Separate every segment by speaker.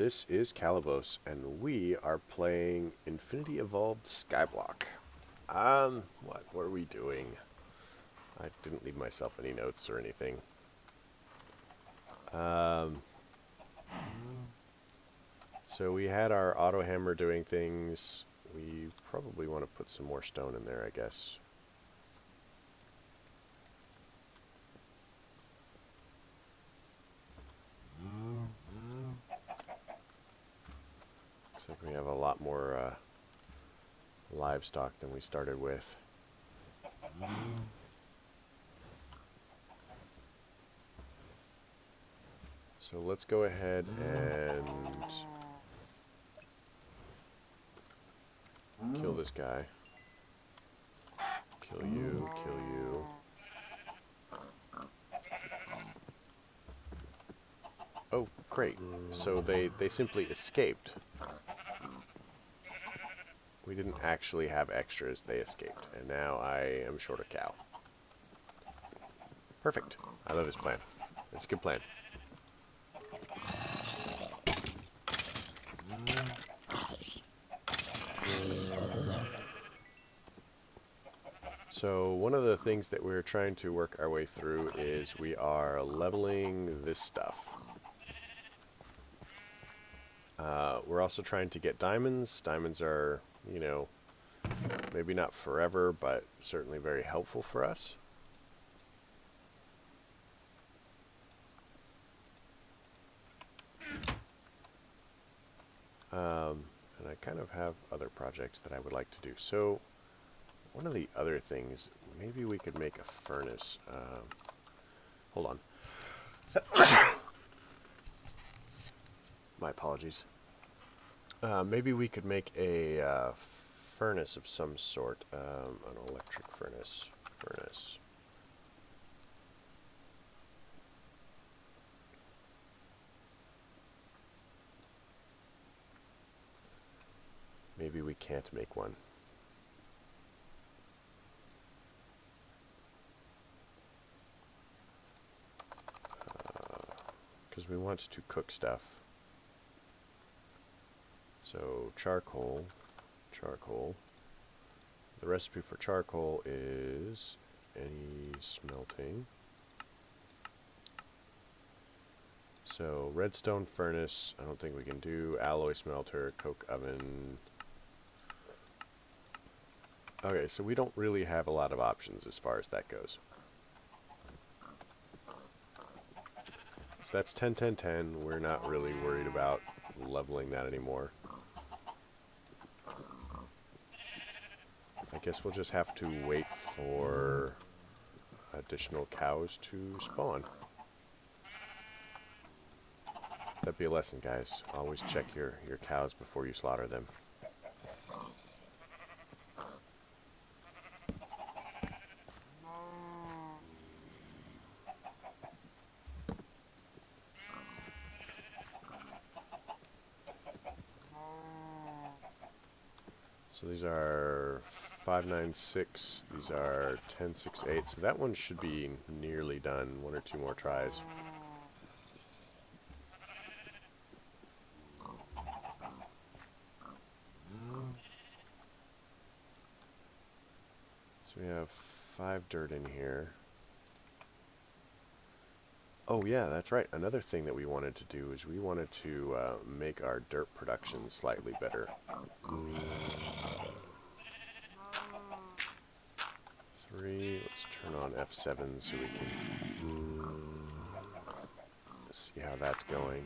Speaker 1: This is Calibos, and we are playing Infinity Evolved Skyblock. What were we doing? I didn't leave myself any notes or anything. So we had our auto hammer doing things. We probably want to put some more stone in there, I guess. Looks like we have a lot more livestock than we started with. So let's go ahead and kill this guy. Kill you, kill you. Oh, great. So they simply escaped. We didn't actually have extras, they escaped. And now I am short a cow. Perfect. I love this plan. It's a good plan. So one of the things that we're trying to work our way through is we are leveling this stuff. We're also trying to get diamonds. Diamonds are, you know, maybe not forever, but certainly very helpful for us. And I kind of have other projects that I would like to do. So one of the other things, maybe we could make a furnace. Hold on. My apologies. Maybe we could make a furnace of some sort. An electric furnace. Maybe we can't make one. Because we want to cook stuff. So charcoal. The recipe for charcoal is any smelting. So redstone furnace, I don't think we can do. Alloy smelter, coke oven. Okay, so we don't really have a lot of options as far as that goes. So that's 10, 10, 10. We're not really worried about leveling that anymore. I guess we'll just have to wait for additional cows to spawn. That'd be a lesson, guys. Always check your cows before you slaughter them. So these are 596, these are 1068, so that one should be nearly done. One or two more tries. So we have 5 dirt in here. Oh yeah, that's right. Another thing that we wanted to do is we wanted to make our dirt production slightly better. 3, let's turn on F7 so we can see how that's going.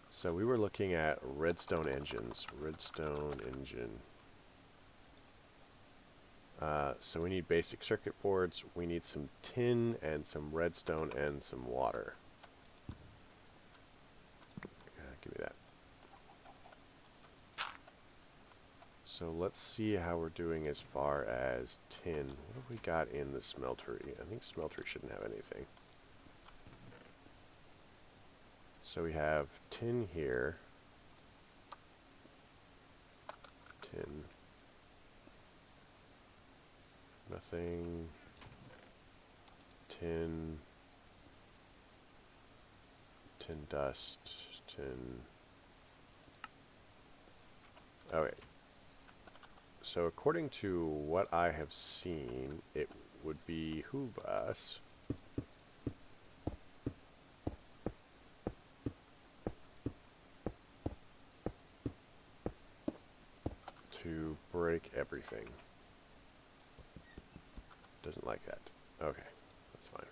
Speaker 1: So we were looking at redstone engines. Redstone engine. So we need basic circuit boards, we need some tin and some redstone and some water. Give me that. So let's see how we're doing as far as tin. What have we got in the smeltery? I think smeltery shouldn't have anything. So we have tin here. Tin. Nothing. Tin. tin dust, tin... Okay. So according to what I have seen, it would behoove us to break everything. Doesn't like that. Okay, that's fine.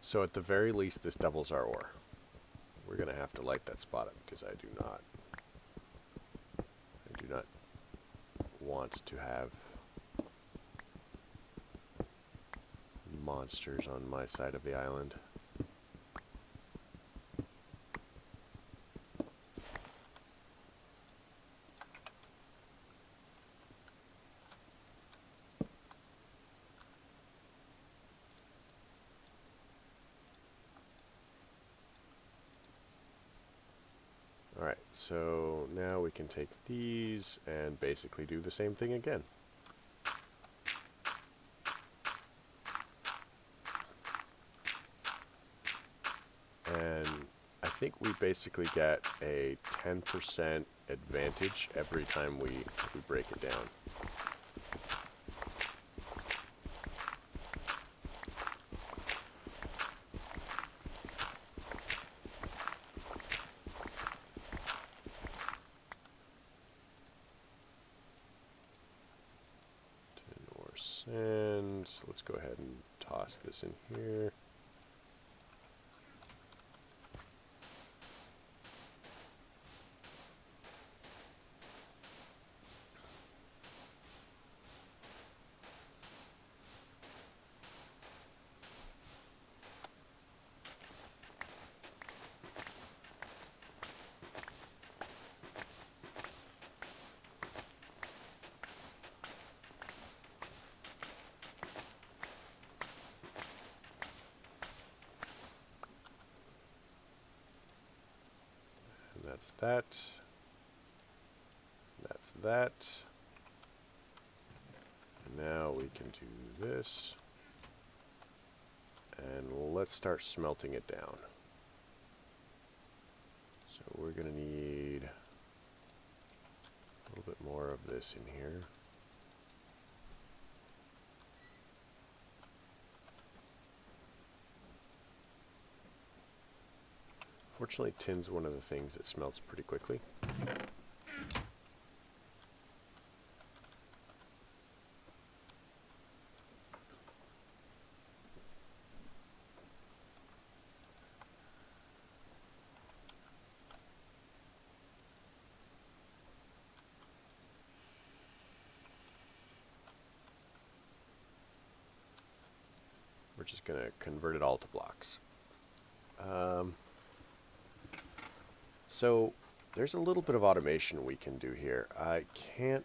Speaker 1: So at the very least, this doubles our ore. We're gonna have to light that spot up because I do not want to have monsters on my side of the island. Alright, so now we can take these and basically do the same thing again. And I think we basically get a 10% advantage every time we break it down. And let's go ahead and toss this in here. That's that. That's that. And now we can do this. And let's start smelting it down. So we're going to need a little bit more of this in here. Fortunately, tin's one of the things that smelts pretty quickly. We're just going to convert it all to blocks. So there's a little bit of automation we can do here. I can't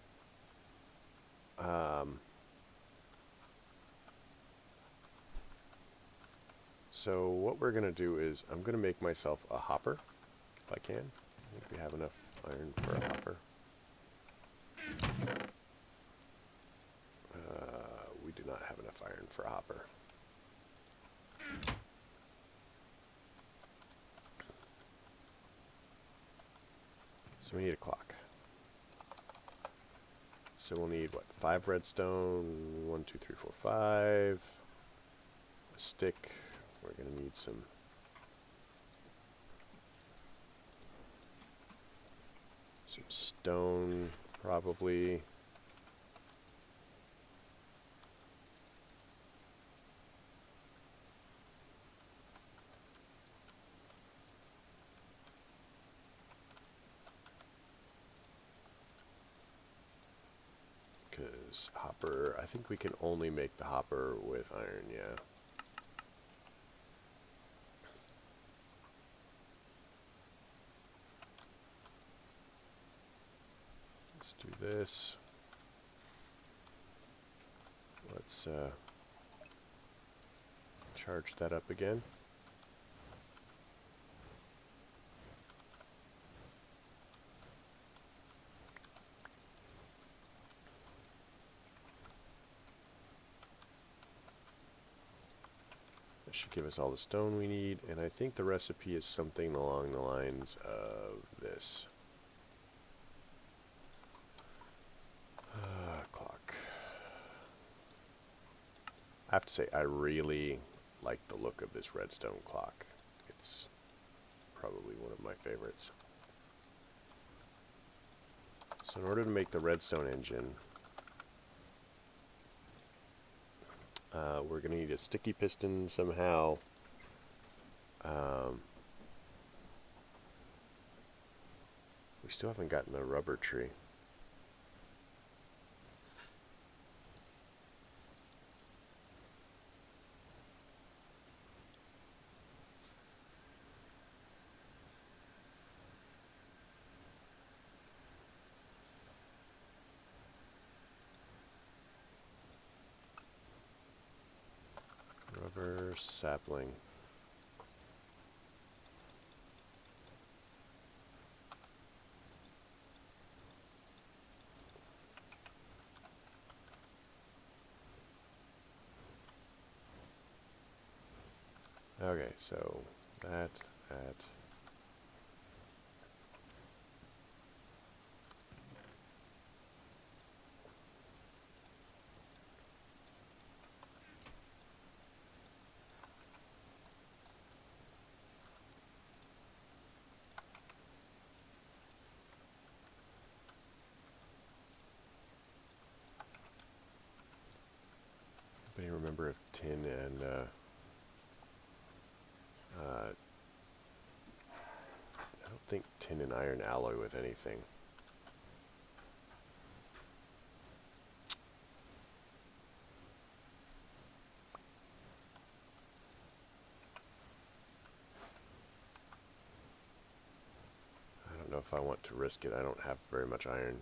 Speaker 1: so what we're going to do is I'm going to make myself a hopper if I can. I think we have enough iron for a hopper. We do not have enough iron for a hopper. So we need a clock. So we'll need, what, 5 redstone, 1, 2, 3, 4, 5, a stick. We're going to need some stone, probably. Because hopper, I think we can only make the hopper with iron, yeah. Let's do this. Let's charge that up again. That should give us all the stone we need, and I think the recipe is something along the lines of this. Clock. I have to say, I really like the look of this redstone clock. It's probably one of my favorites. So in order to make the redstone engine, we're going to need a sticky piston somehow. We still haven't gotten the rubber tree. Rubber sapling. Okay, so that. Anybody remember if tin and I don't think tin and iron alloy with anything. I don't know if I want to risk it. I don't have very much iron.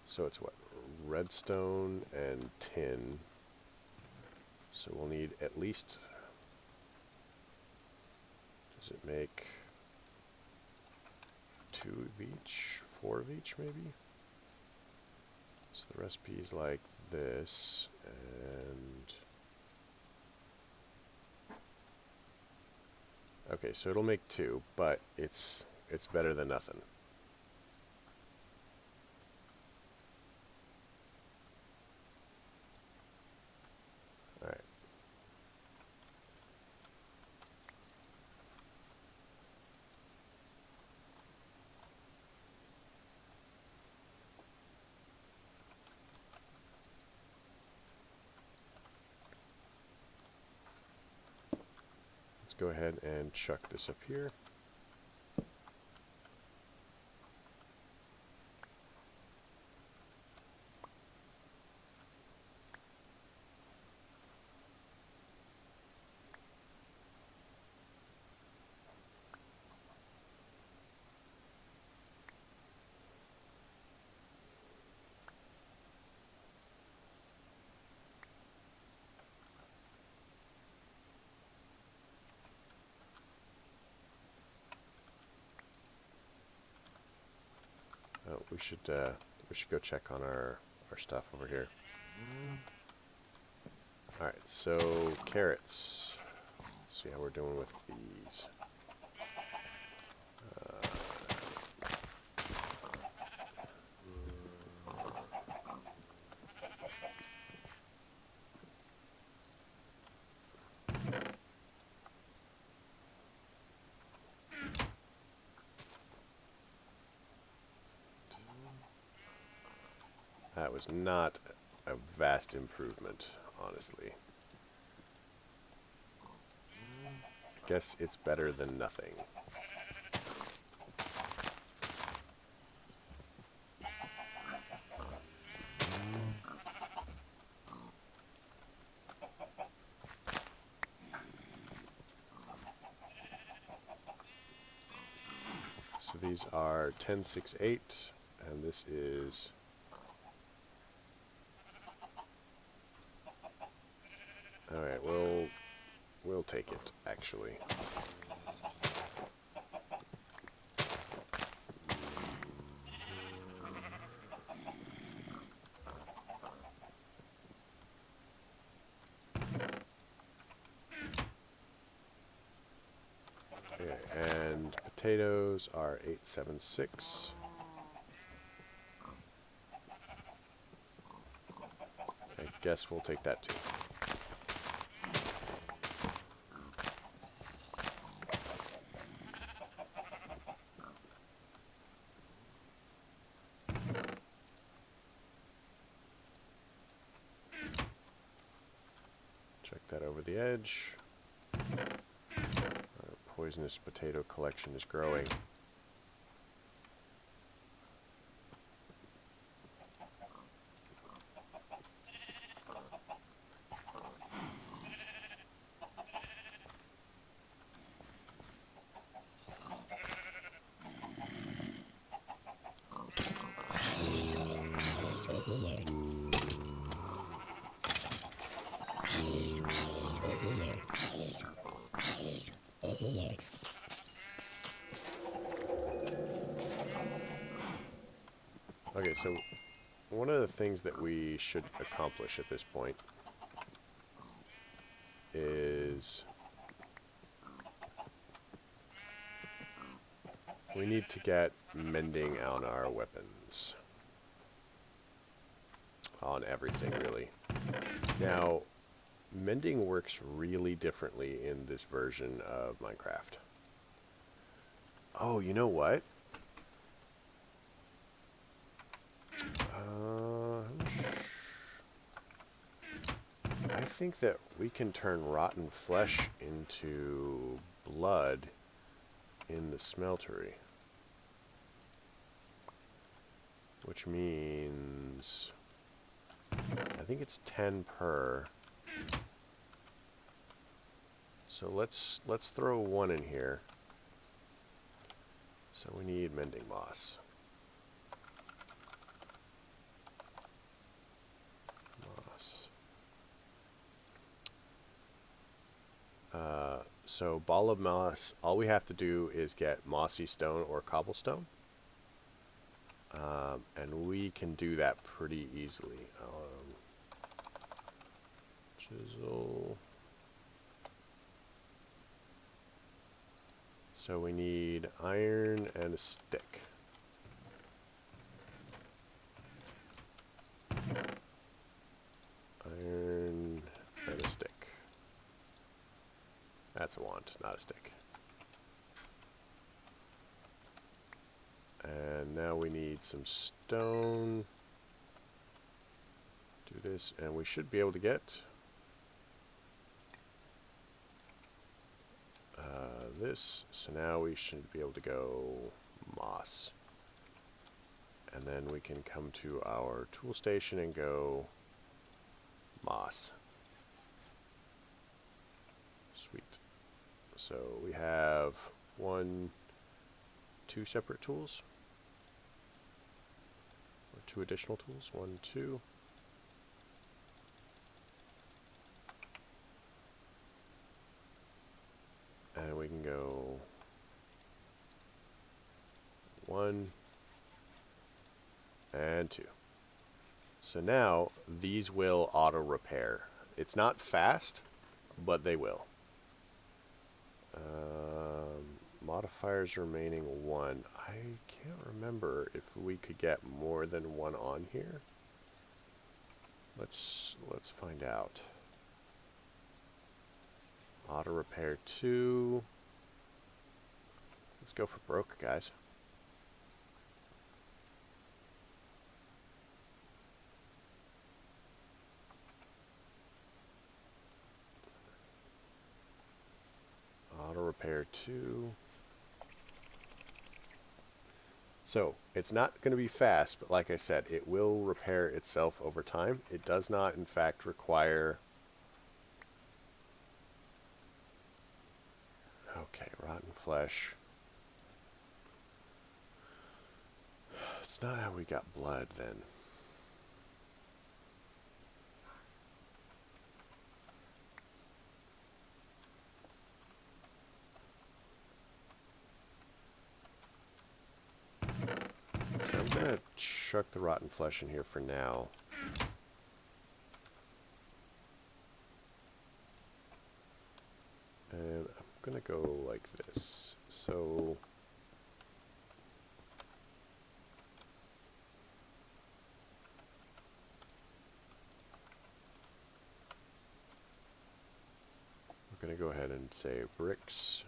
Speaker 1: So it's what? Redstone and tin. So we'll need at least, does it make 2 of each? 4 of each maybe? So the recipe is like this, and okay, so it'll make 2, but it's better than nothing. Alright. Let's go ahead and chuck this up here. Oh, we should go check on our stuff over here. All right, so carrots. Let's see how we're doing with these. That was not a vast improvement, honestly. I guess it's better than nothing. So these are 10, 6, 8, and this is all right. We'll take it, actually. Okay, and potatoes are 876. I guess we'll take that too. Check that over the edge. Our poisonous potato collection is growing. Okay, so one of the things that we should accomplish at this point is we need to get mending on our weapons. On everything, really. Now, mending works really differently in this version of Minecraft. Oh, you know what? I think that we can turn rotten flesh into blood in the smeltery. Which means I think it's 10 per. So let's throw one in here. So we need mending moss. So ball of moss, all we have to do is get mossy stone or cobblestone. And we can do that pretty easily. Chisel. So we need iron and a stick. Iron and a stick. That's a wand, not a stick. And now we need some stone. Do this, and we should be able to get this. So now we should be able to go moss. And then we can come to our tool station and go moss. Sweet. So we have two separate tools. Or two additional tools. 1, 2. And we can go 1 and 2. So now these will auto repair. It's not fast, but they will. Modifiers remaining 1. I can't remember if we could get more than 1 on here. Let's find out. Auto repair 2. Let's go for broke, guys. Auto repair 2. So it's not going to be fast, but like I said, it will repair itself over time. It does not, in fact, require... Okay, rotten flesh. It's not how we got blood, then. I'm gonna chuck the rotten flesh in here for now. And I'm gonna go like this. So we're gonna go ahead and say bricks.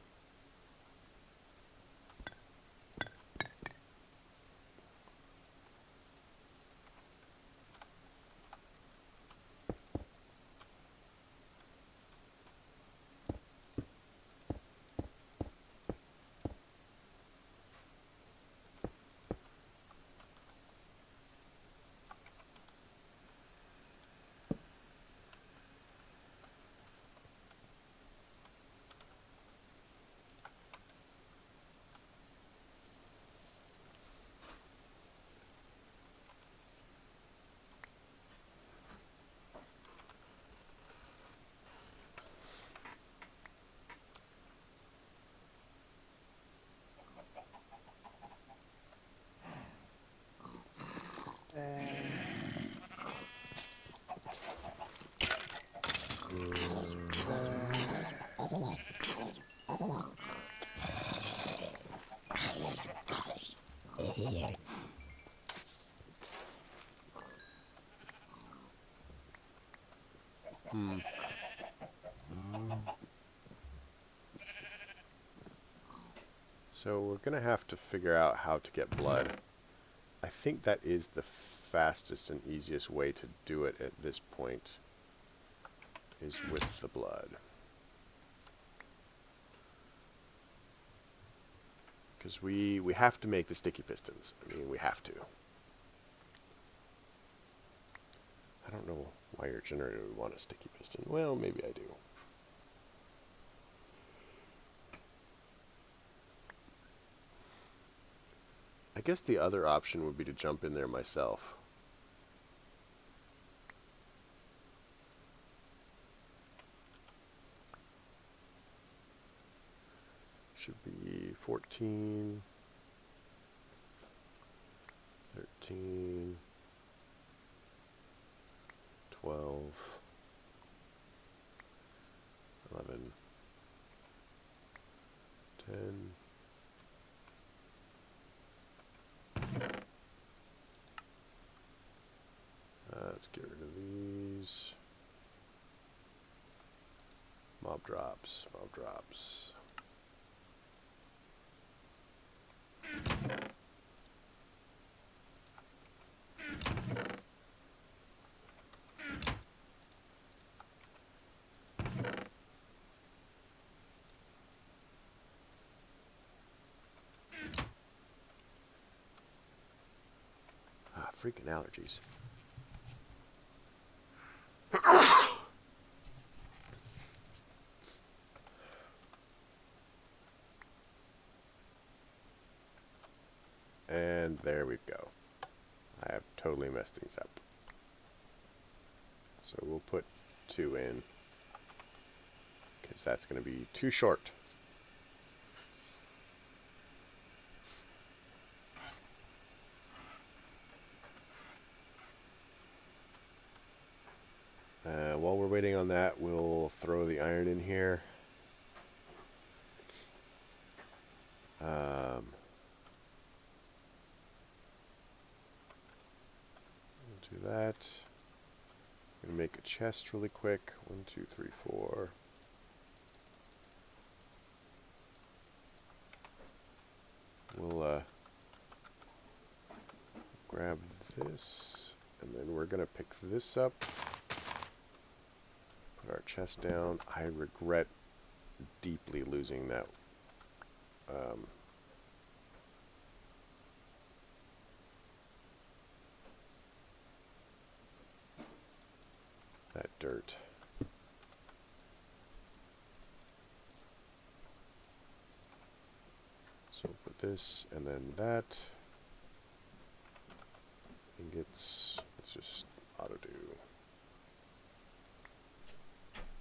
Speaker 1: So we're gonna have to figure out how to get blood. I think that is the fastest and easiest way to do it at this point, is with the blood. Because we have to make the sticky pistons. I mean, we have to. I don't know why your generator would want a sticky piston. Well, maybe I do. I guess the other option would be to jump in there myself. Should be 14, 13, 12, 11, 10. Let's get rid of these. Mob drops, mob drops. Freaking allergies. And there we go. I have totally messed things up. So we'll put 2 in, because that's going to be too short. While we're waiting on that, we'll throw the iron in here. We'll do that. I'm going to make a chest really quick. 1, 2, 3, 4. We'll grab this, and then we're going to pick this up. Put our chest down. I regret deeply losing that that dirt. So put this and then that. Ingots. Let's just auto do.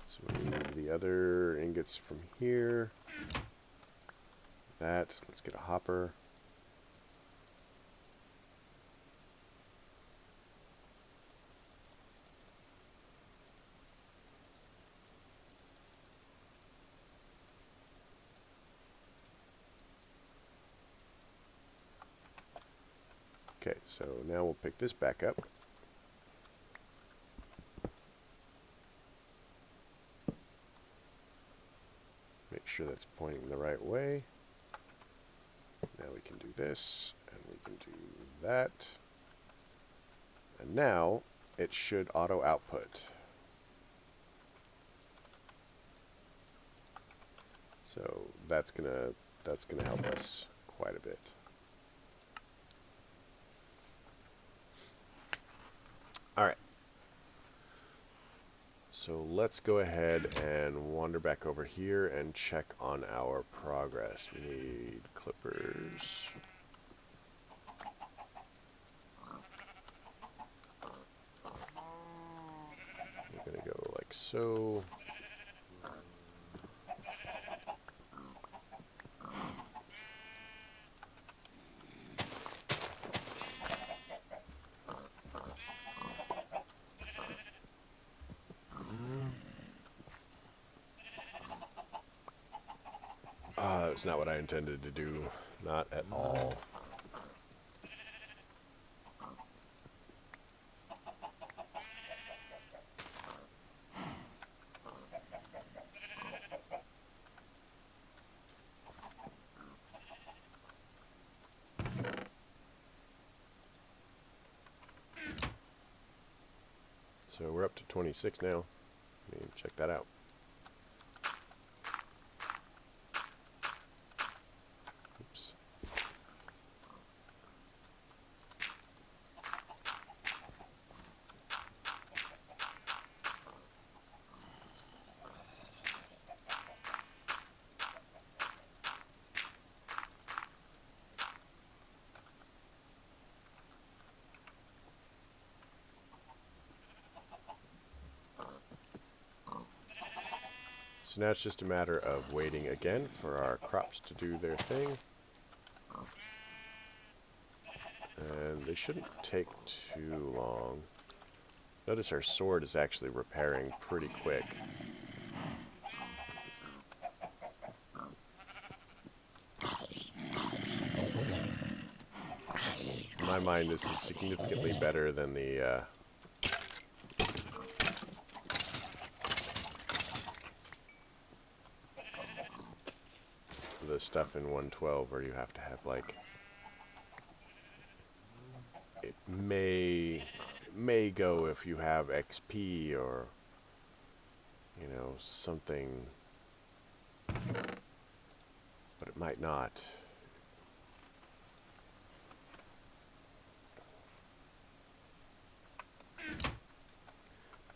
Speaker 1: So we need the other ingots from here. That. Let's get a hopper. Okay, so now we'll pick this back up. Make sure that's pointing the right way. Now we can do this, and we can do that. And now it should auto output. So that's gonna help us quite a bit. All right. So let's go ahead and wander back over here and check on our progress. We need clippers. We're gonna go like so. That's not what I intended to do. Not at all. So we're up to 26 now. I mean, check that out. Oops. So now it's just a matter of waiting again for our crops to do their thing. And they shouldn't take too long. Notice our sword is actually repairing pretty quick. In my mind, this is significantly better than the stuff in 112 where you have to have like it may go if you have XP or you know something, but it might not.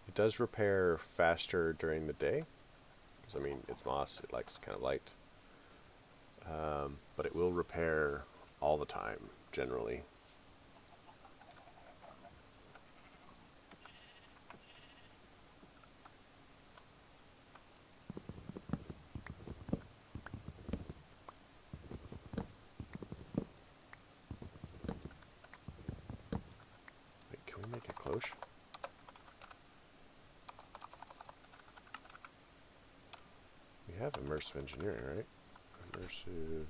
Speaker 1: It does repair faster during the day because I mean it's moss, it likes kind of light. But it will repair all the time, generally. Wait, can we make a cloche? We have immersive engineering, right? Immersive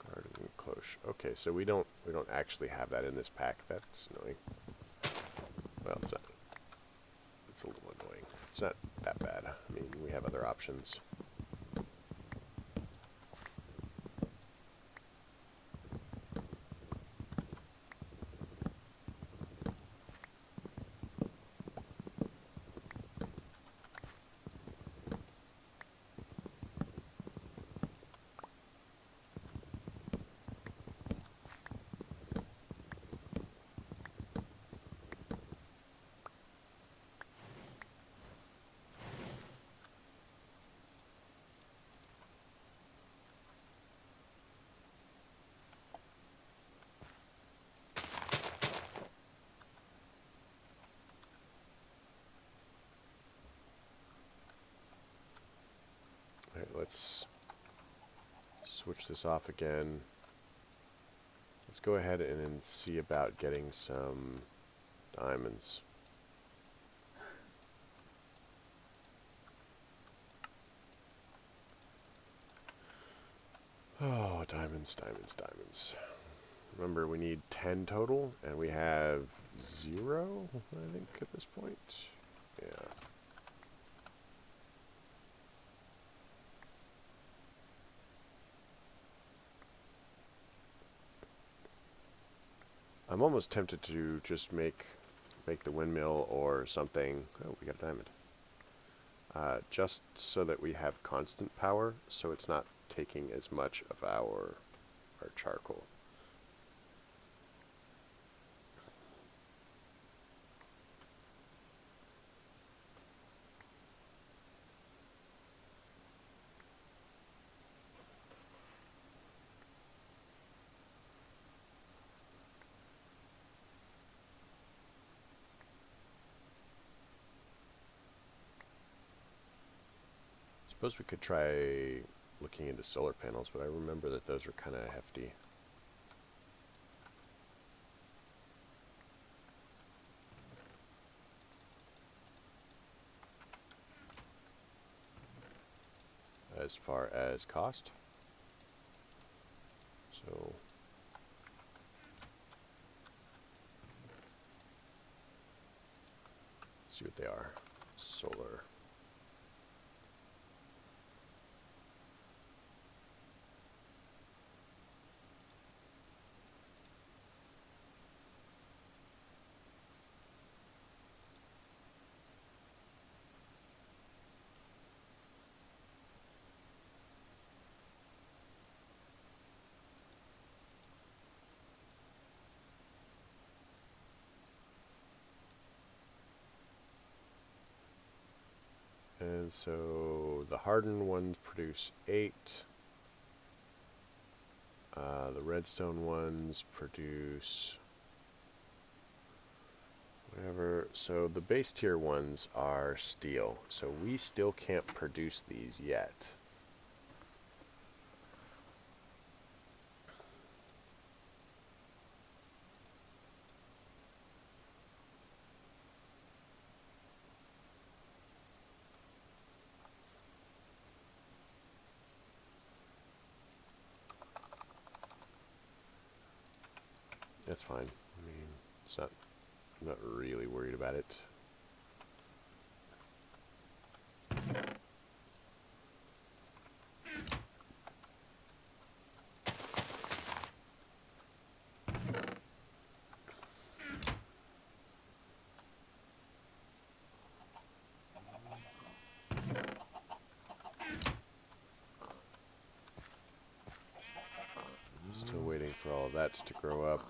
Speaker 1: garden cloche. Okay, so we don't actually have that in this pack. That's annoying. Well, it's not. It's a little annoying. It's not that bad. I mean, we have other options. Alright, let's switch this off again. Let's go ahead and see about getting some diamonds. Oh, Diamonds, diamonds, diamonds. Remember, we need 10 total, and we have 0, I think, at this point. Yeah. I'm almost tempted to just make the windmill or something. Oh, we got a diamond. Just so that we have constant power, so it's not taking as much of our charcoal. Suppose we could try looking into solar panels, but I remember that those were kind of hefty. As far as cost. So let's see what they are. Solar. And so the hardened ones produce 8. The redstone ones produce whatever. So the base tier ones are steel. So we still can't produce these yet. That's fine. I mean, it's not, I'm not really worried about it. Still waiting for all of that to grow up.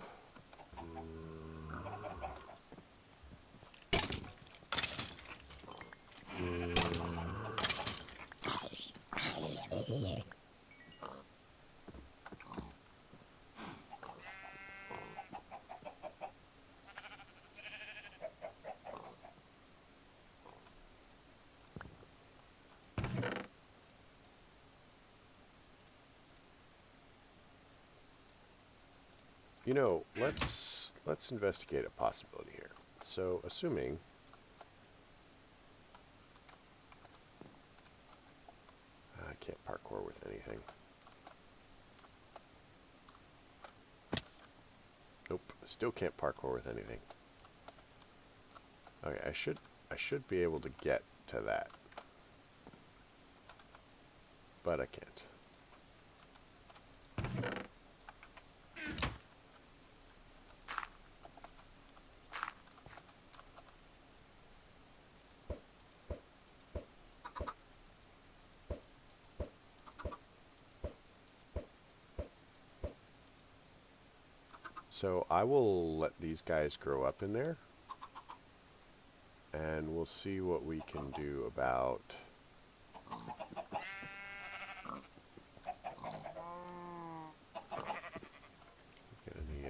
Speaker 1: You know, let's investigate a possibility here. So, assuming I can't parkour with anything. Nope, still can't parkour with anything. Okay, I should be able to get to that. But I can't. So I will let these guys grow up in there, and we'll see what we can do about get any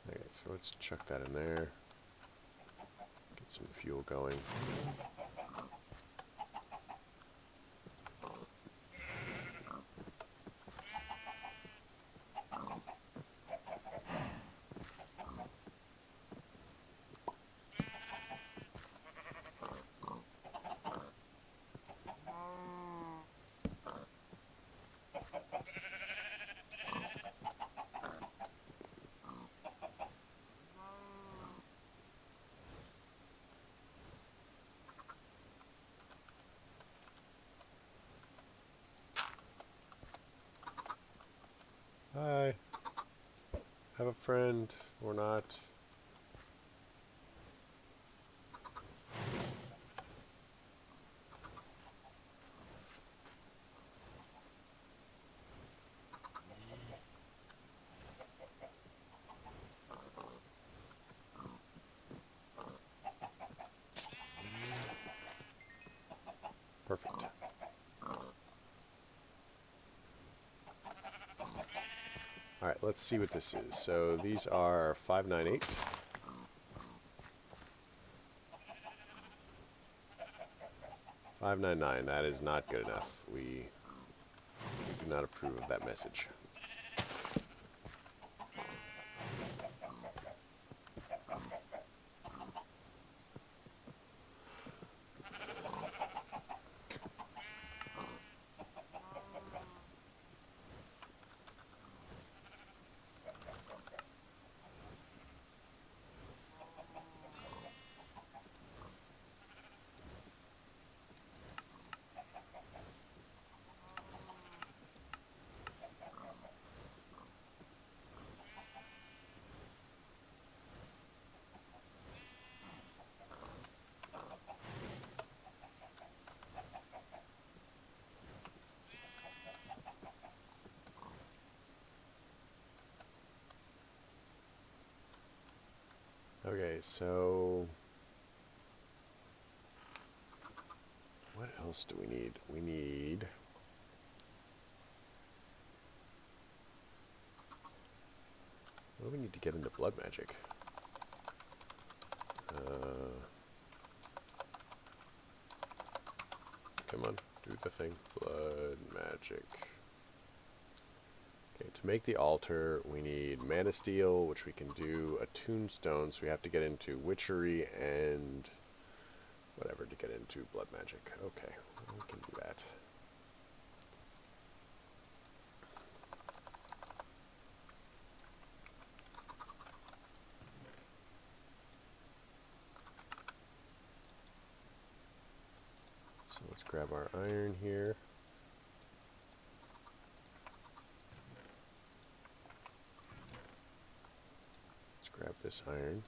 Speaker 1: okay, so let's chuck that in there. some fuel going. Hi. Have a friend or not. Perfect. Alright, let's see what this is. So these are 598. $5.99. That is not good enough. We do not approve of that message. Okay, so what else do we need? We need what do we need to get into blood magic? Come on, do the thing. Blood magic. Okay, to make the altar, we need mana steel, which we can do a tombstone, so we have to get into witchery and whatever to get into blood magic. Okay, we can do that. So let's grab our iron here. Let's grab this iron.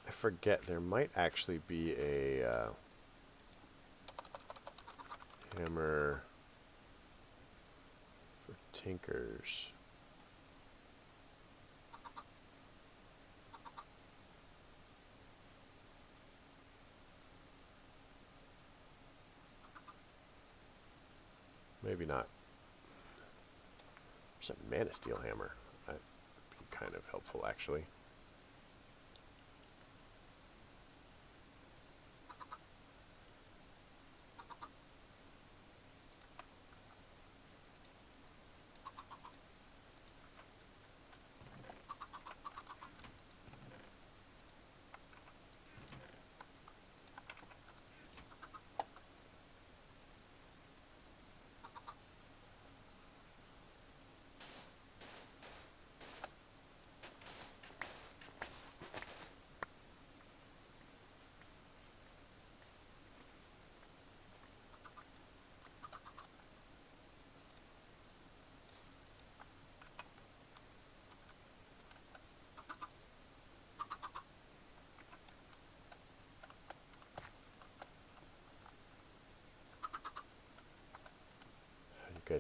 Speaker 1: I forget, there might actually be a hammer for tinkers. Maybe not. There's a mana steel hammer. That'd be kind of helpful, actually.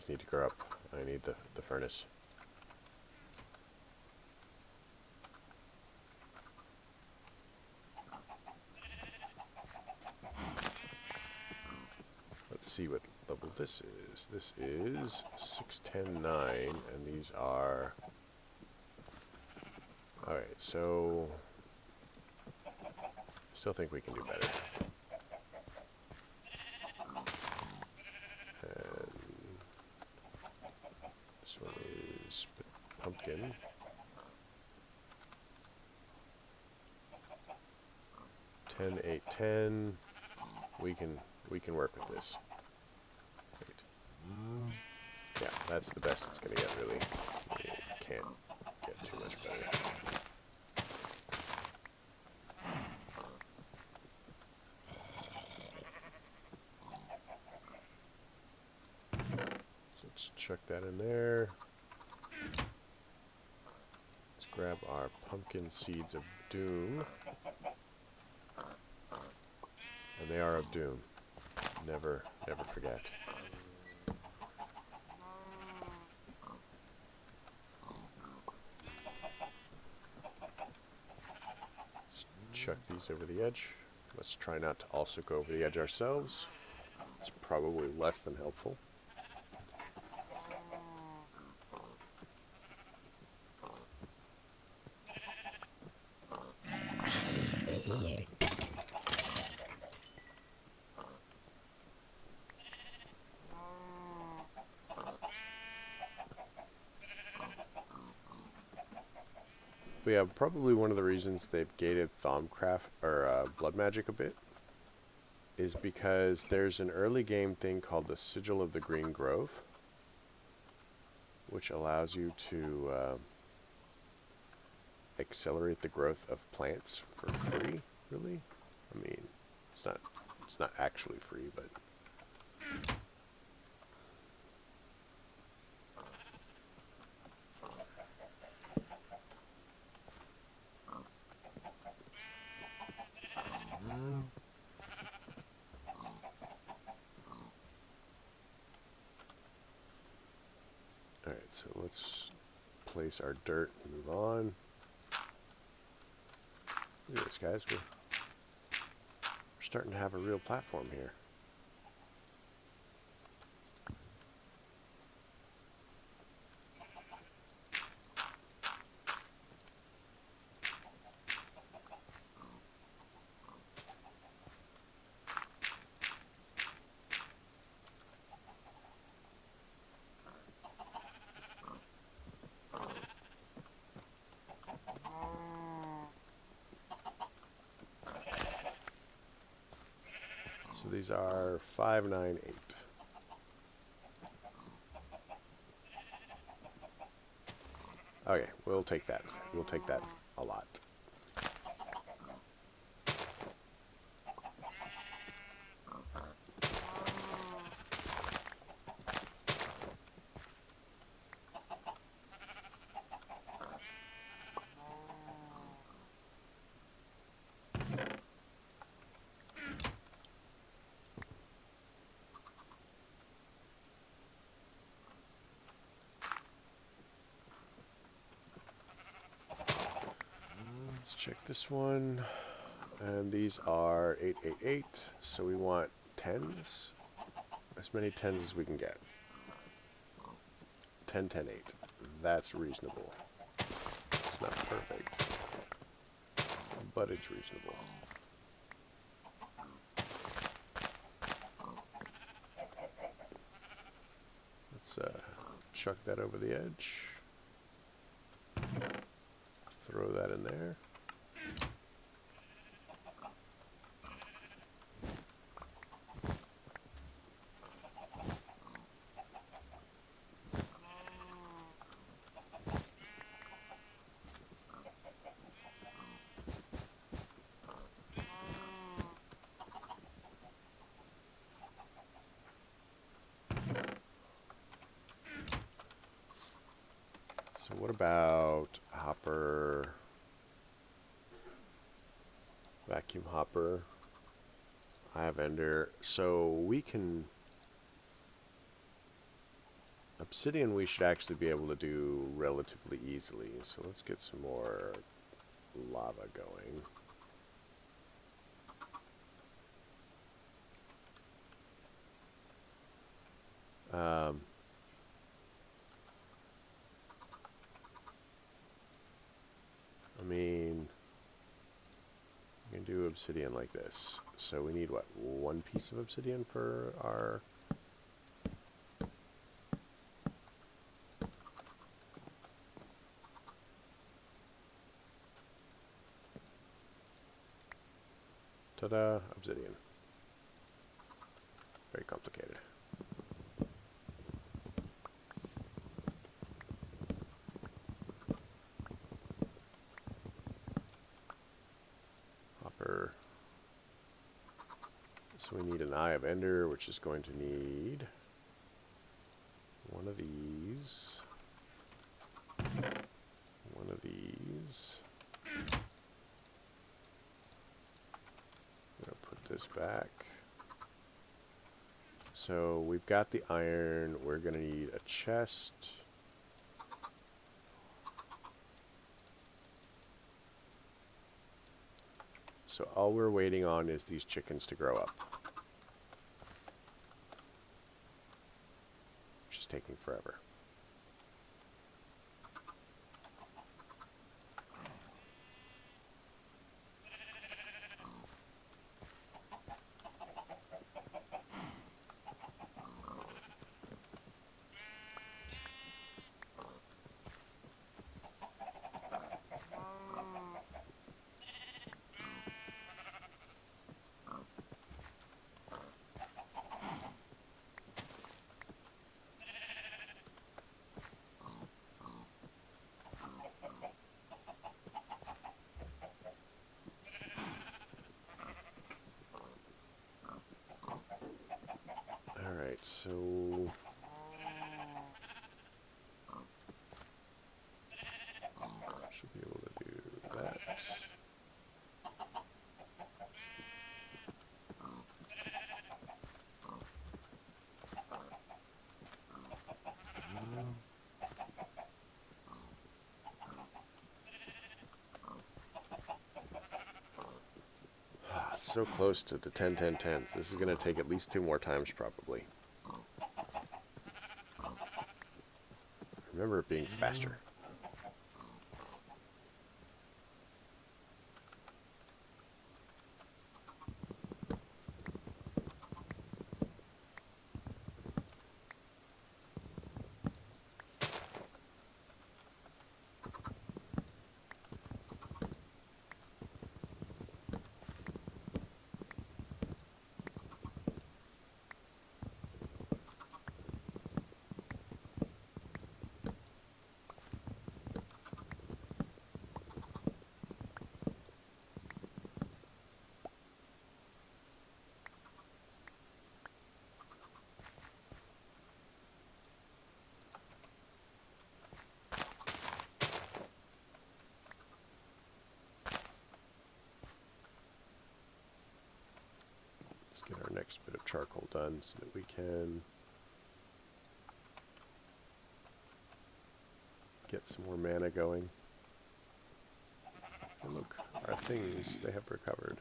Speaker 1: guys need to grow up. I need the furnace. Let's see what level this is. This is 610-9, and these are... Alright, so... Still think we can do better. And this one is pumpkin. 10, 8, 10. We can work with this. Wait. Yeah, that's the best it's gonna get, really. It can't get too much better. So let's chuck that in there. Let's grab our pumpkin seeds of doom. And they are of doom. Never forget. Let's chuck these over the edge. Let's try not to also go over the edge ourselves. It's probably less than helpful. But yeah, probably one of the reasons they've gated Thaumcraft or Blood Magic a bit is because there's an early game thing called the Sigil of the Green Grove, which allows you to accelerate the growth of plants for free. Really, I mean, it's not actually free, but. Alright, so let's place our dirt and move on. Look at this, guys. We're starting to have a real platform here. So these are 5, 9, 8. Okay, we'll take that. We'll take that a lot. Let's check this one. And these are 8, 8, 8. So we want 10s. As many 10s as we can get. 10, 10, 8. That's reasonable. It's not perfect, but it's reasonable. Let's chuck that over the edge. Throw that in there. So what about hopper, vacuum hopper? I have ender, so we can Obsidian we should actually be able to do relatively easily, so let's get some more lava going. I mean, we can do obsidian like this. So we need, what, one piece of obsidian for our... Ta-da! Obsidian. Very complicated. Hopper. So we need an Eye of Ender, which is going to need one of these, one of these. I'm going to put this back. So we've got the iron. We're going to need a chest. So all we're waiting on is these chickens to grow up, which is taking forever. Alright, so should be able to do that. So close to the 10-10-10s. This is going to take at least 2 more times, probably. Remember it being faster. Let's get our next bit of charcoal done so that we can get some more mana going. And look, our things, they have recovered.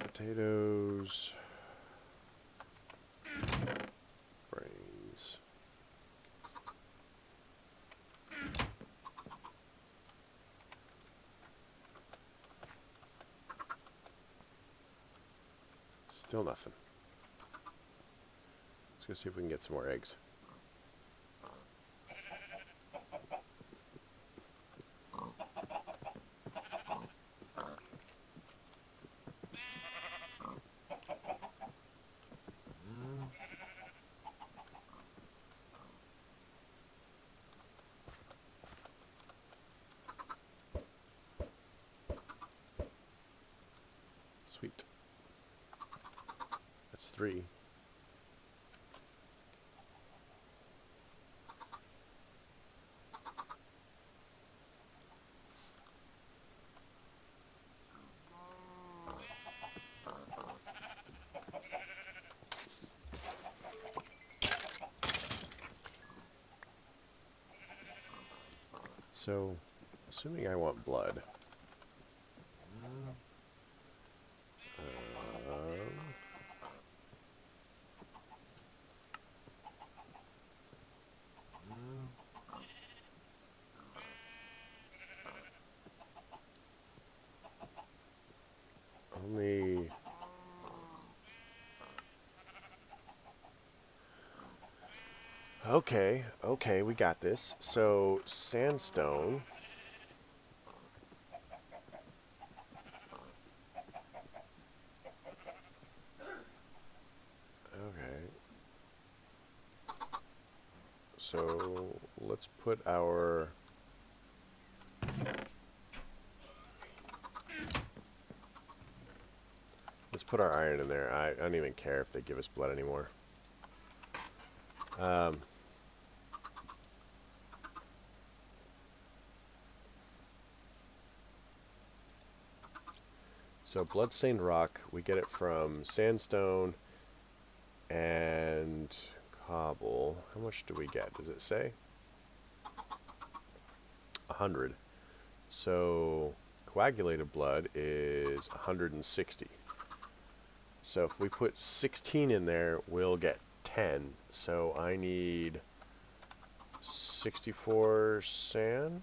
Speaker 1: Potatoes. Brains. Still nothing. Let's go see if we can get some more eggs. Sweet. That's 3. So, assuming I want blood. Only... Okay, okay, we got this. So, sandstone. Okay. So, let's put our... Let's put our iron in there. I don't even care if they give us blood anymore. So bloodstained rock, we get it from sandstone and cobble. How much do we get? Does it say? 100. So coagulated blood is 160. So if we put 16 in there, we'll get 10. So I need 64 sand.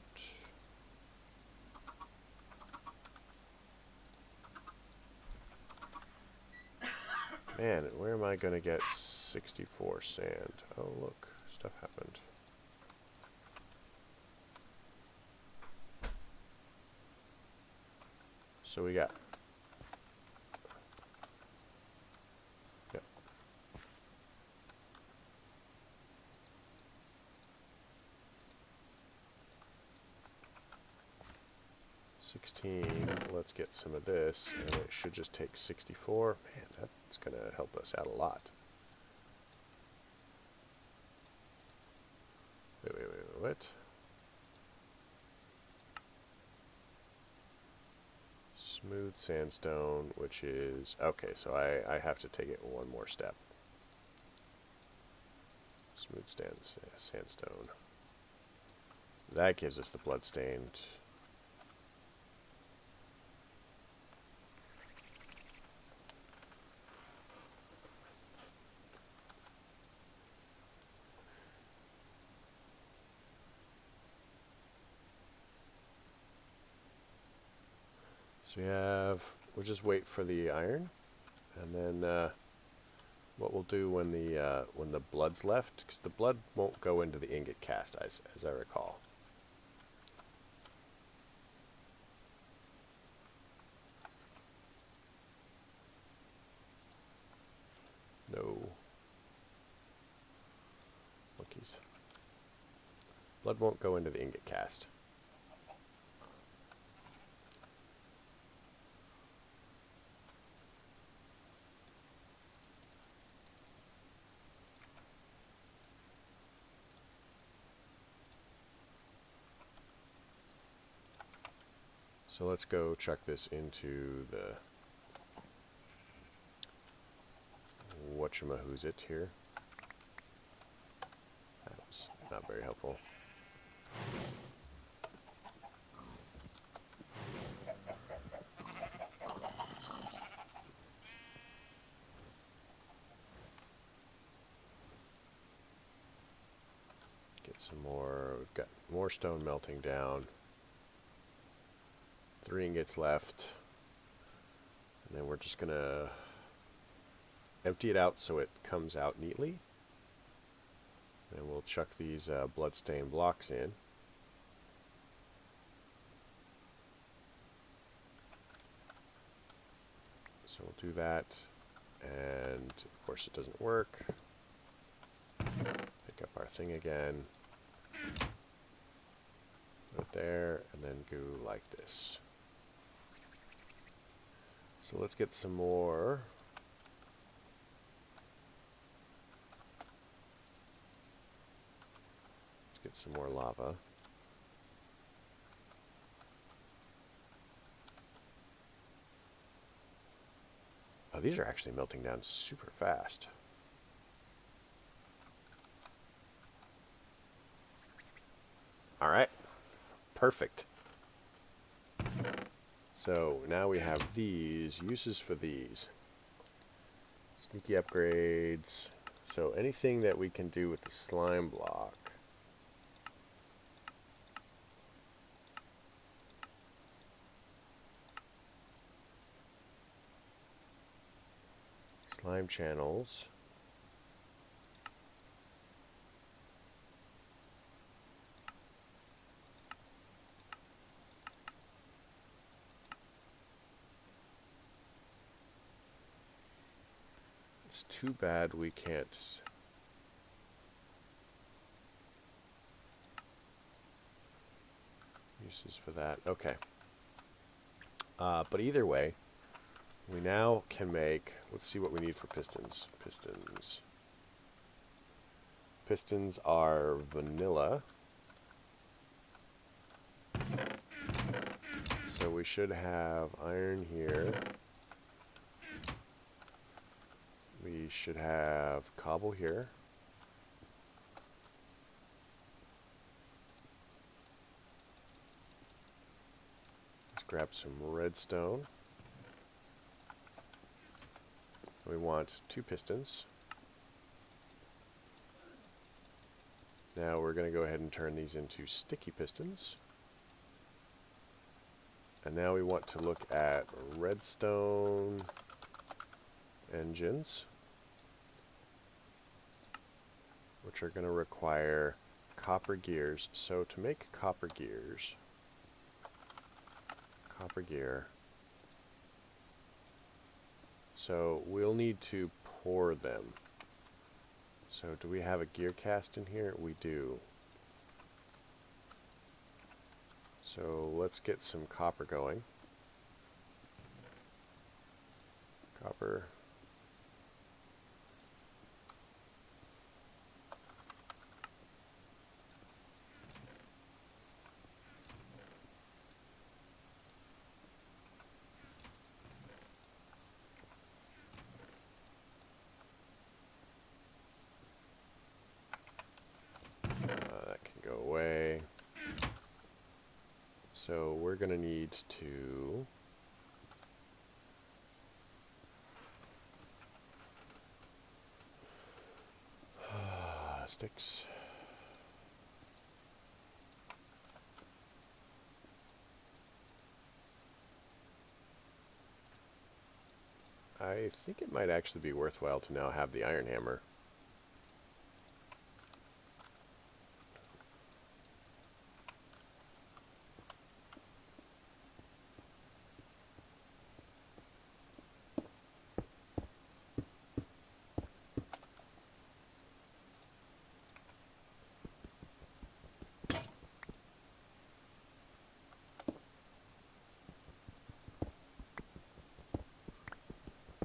Speaker 1: Man, where am I going to get 64 sand? Oh, look, stuff happened. So we got... Yep. 16, let's get some of this, and it should just take 64. Man, that's going to help us out a lot. Wait, what? Smooth sandstone, which is... Okay, so I have to take it one more step. Smooth sandstone. That gives us the bloodstained... So we'll just wait for the iron, and then what we'll do when the blood's left, because the blood won't go into the ingot cast, as I recall. No. Monkeys. Blood won't go into the ingot cast. So let's go chuck this into the whatchamahoozit here. That was not very helpful. Get some more. We've got more stone melting down. 3 ingots left. And then we're just going to empty it out so it comes out neatly. And we'll chuck these bloodstained blocks in. So we'll do that. And of course it doesn't work. Pick up our thing again. Put it there, and then go like this. So let's get some more. Let's get some more lava. Oh, these are actually melting down super fast. All right, perfect. So now we have these uses for these. Sneaky upgrades. So anything that we can do with the slime block. Slime channels. It's too bad we can't. Uses for that. Okay. But either way, we now can make, let's see what we need for pistons. Pistons are vanilla. So we should have iron here. We should have cobble here. Let's grab some redstone. We want 2 pistons. Now we're going to go ahead and turn these into sticky pistons. And now we want to look at redstone engines, which are going to require copper gears. So to make copper gears, copper gear, so we'll need to pour them. So do we have a gear cast in here? We do. So let's get some copper going. Copper. That can go away. So we're going to need to sticks. I think it might actually be worthwhile to now have the iron hammer.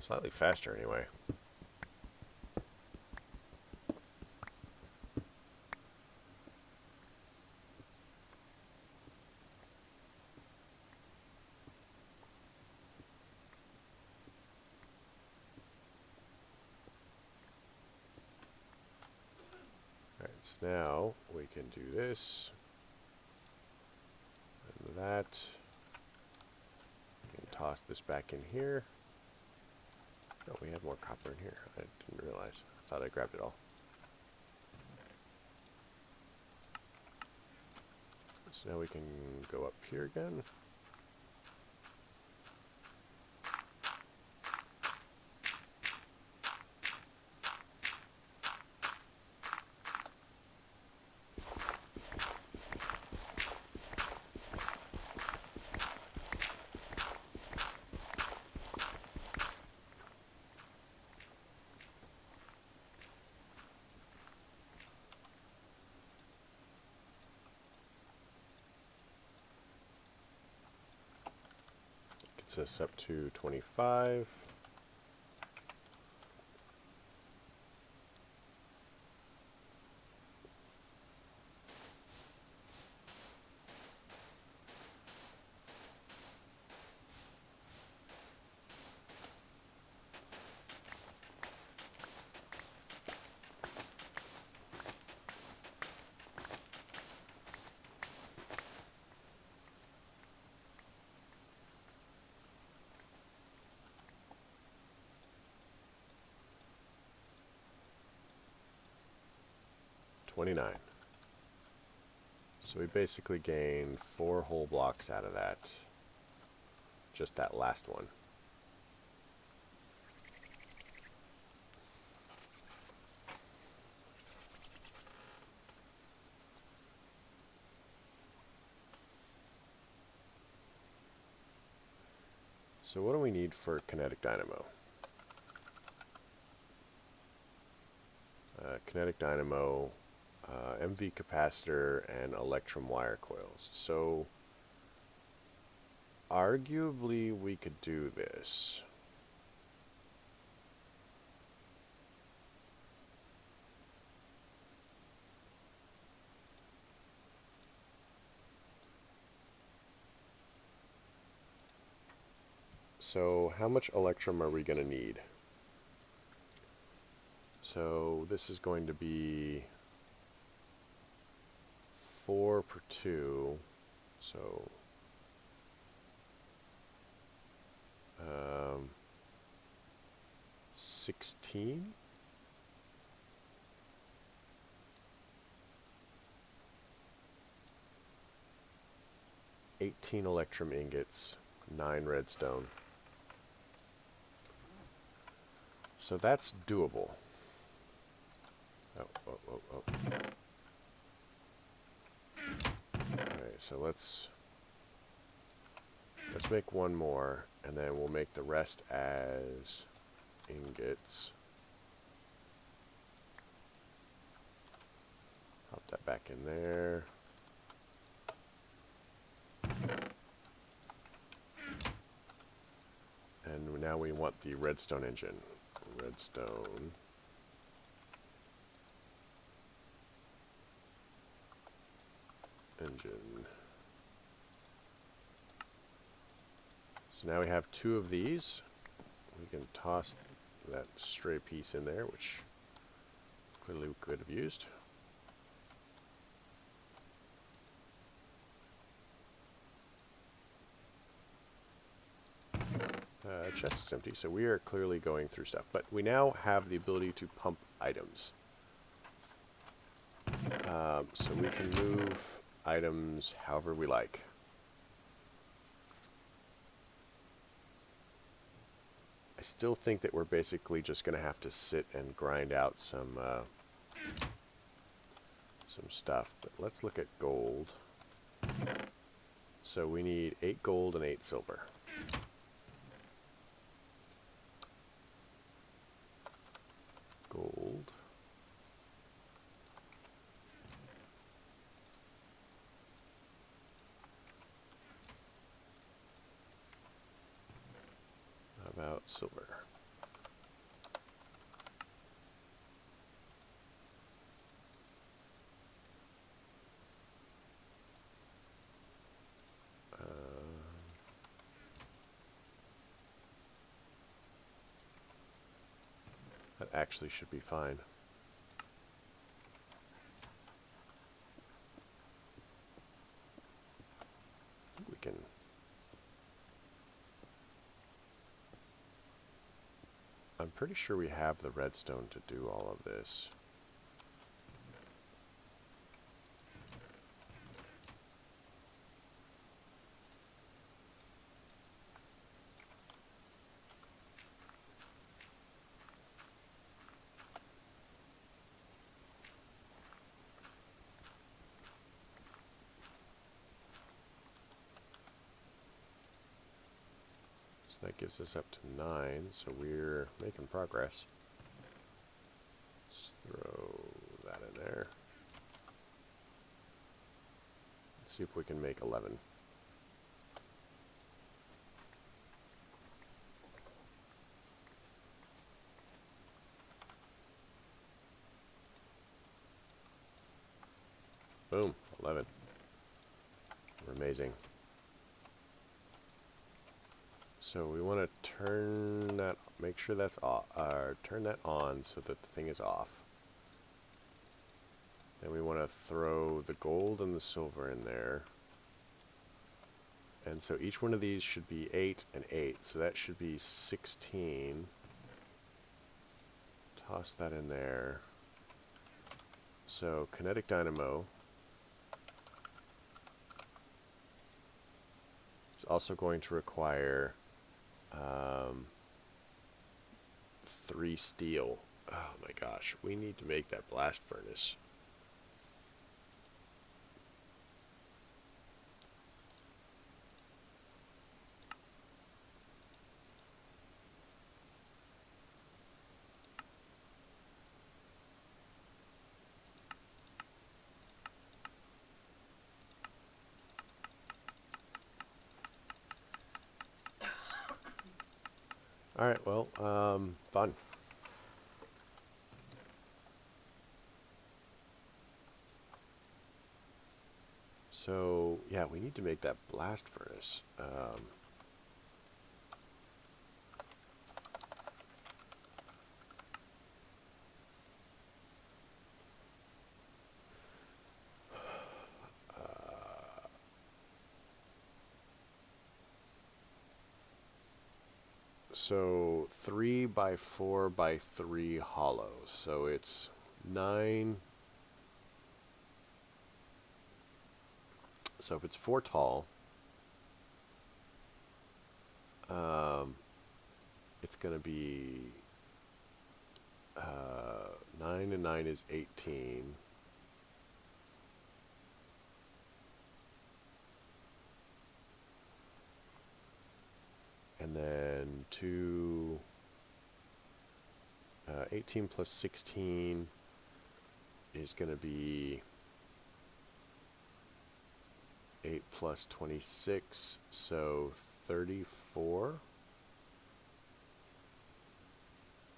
Speaker 1: Slightly faster anyway. Alright, so now we can do this and that. We can toss this back in here. Oh, we had more copper in here. I didn't realize. I thought I grabbed it all. So now we can go up here again. gets us up to 25. $29. So we basically gained 4 whole blocks out of that. Just that last one. So what do we need for kinetic dynamo? Kinetic dynamo, MV capacitor, and electrum wire coils. So arguably we could do this. So how much electrum are we going to need? So this is going to be 4 per 2, so 16? 18 electrum ingots, 9 redstone. So that's doable. Oh. Alright, so let's make one more, and then we'll make the rest as ingots. Pop that back in there. And now we want the redstone engine. Redstone. Engine. So now we have 2 of these. We can toss that stray piece in there, which clearly we could have used. Chest is empty, so we are clearly going through stuff. But we now have the ability to pump items. So we can move items however we like. I still think that we're basically just going to have to sit and grind out some stuff. But let's look at gold. So we need 8 gold and 8 silver. Gold. How about silver? That actually should be fine. We can. I'm pretty sure we have the redstone to do all of this. That gives us up to 9, so we're making progress. Let's throw that in there. Let's see if we can make 11. Boom, 11. We're amazing. So we want to turn that, make sure that's off, turn that on so that the thing is off. Then we want to throw the gold and the silver in there. And so each one of these should be 8 and 8, so that should be 16. Toss that in there. So kinetic dynamo is also going to require 3 steel. Oh my gosh, we need to make that blast furnace. Alright, well, fun. So, yeah, we need to make that blast furnace. So 3 by 4 by 3 hollows. So it's 9. So if it's 4 tall, it's going to be 9 and 9 is 18. And then 18 plus 16 is going to be 8 plus 26, so 34.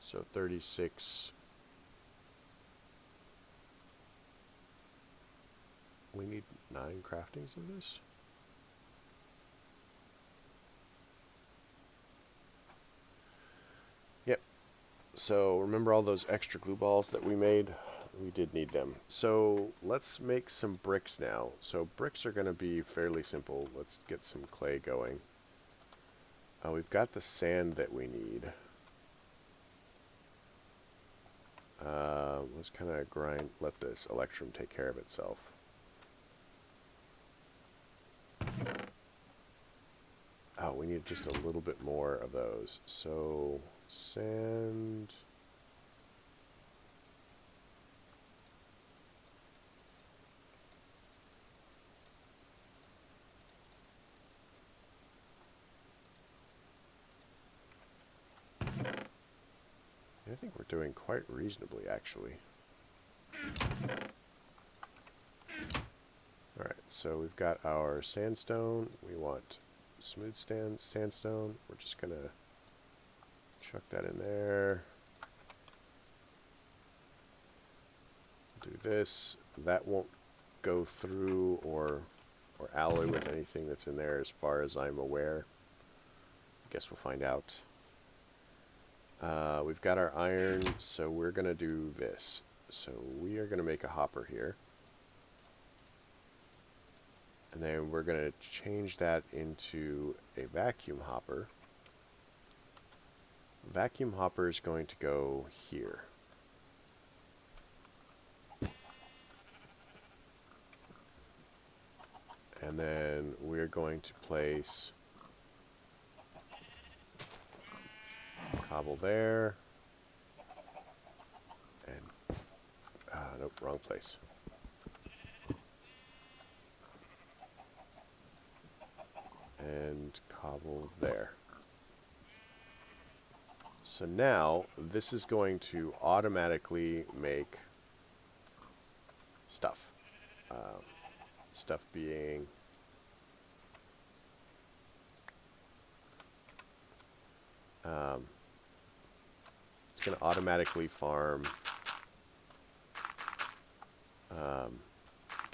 Speaker 1: So 36. We need 9 craftings of this. Yep. So remember all those extra glue balls that we made? We did need them. So let's make some bricks now. So bricks are going to be fairly simple. Let's get some clay going. We've got the sand that we need. Let's kind of let this electrum take care of itself. Oh, we need just a little bit more of those. So, sand. I think we're doing quite reasonably, actually. Alright, so we've got our sandstone. We want smooth sandstone. We're just going to chuck that in there. Do this. That won't go through or alloy with anything that's in there as far as I'm aware. I guess we'll find out. We've got our iron, so we're going to do this. So we are going to make a hopper here. And then we're going to change that into a vacuum hopper. Vacuum hopper is going to go here. And then we're going to place cobble there. And, nope, wrong place. And cobble there. So now this is going to automatically make stuff. Stuff being it's going to automatically farm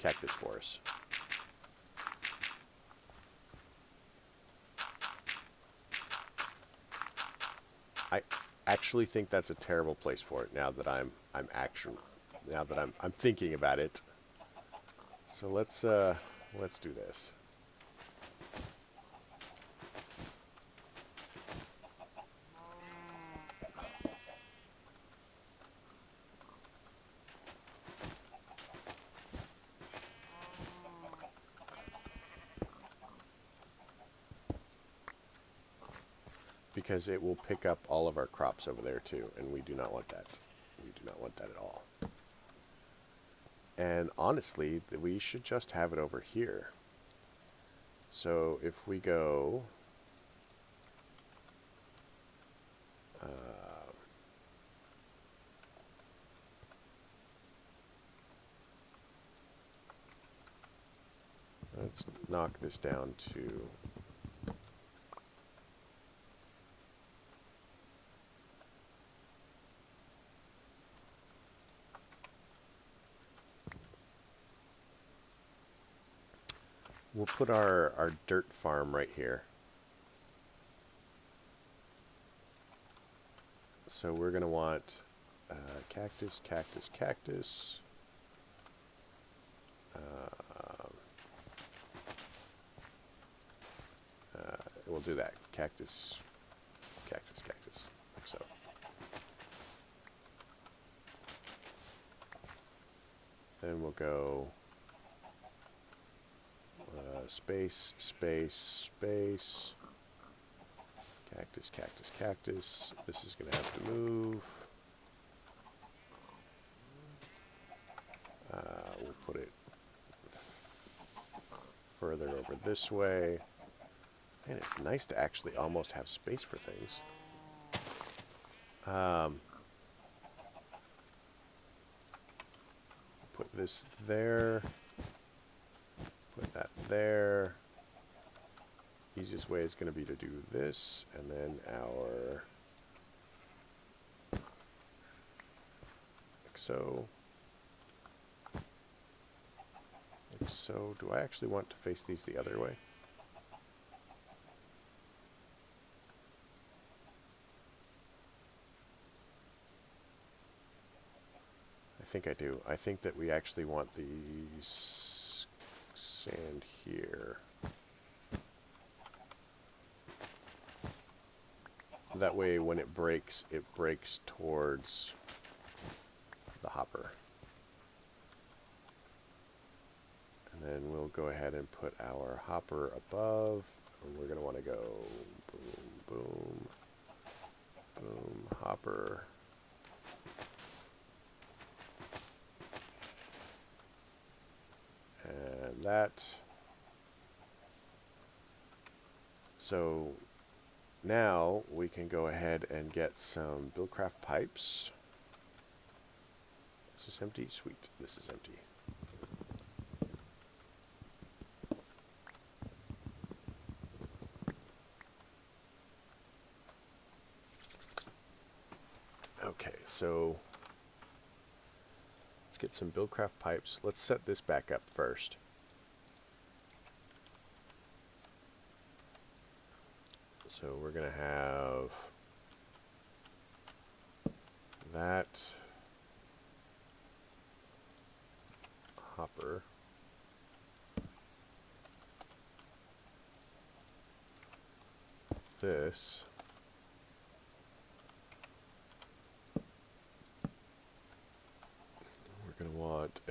Speaker 1: cactus for us. I actually think that's a terrible place for it now that I'm thinking about it. So let's do this. Because it will pick up all of our crops over there too, and we do not want that. We do not want that at all. And honestly, we should just have it over here. So if we go... let's knock this down to... We'll put our dirt farm right here. So we're going to want cactus, cactus, cactus. We'll do that. Cactus, cactus, cactus, like so. Then we'll go space, space, space. Cactus, cactus, cactus. This is going to have to move. We'll put it further over this way. And it's nice to actually almost have space for things. Put this there. Put that there. Easiest way is going to be to do this, and then our... like so. Like so. Do I actually want to face these the other way? I think I do. I think that we actually want these sand here. That way when it breaks towards the hopper. And then we'll go ahead and put our hopper above, and we're going to want to go boom, boom, boom, hopper. And that. So now we can go ahead and get some Buildcraft pipes. Is this empty? Sweet. This is empty. Okay, so let's get some Buildcraft pipes. Let's set this back up first. So we're going to have that hopper. This. We're going to want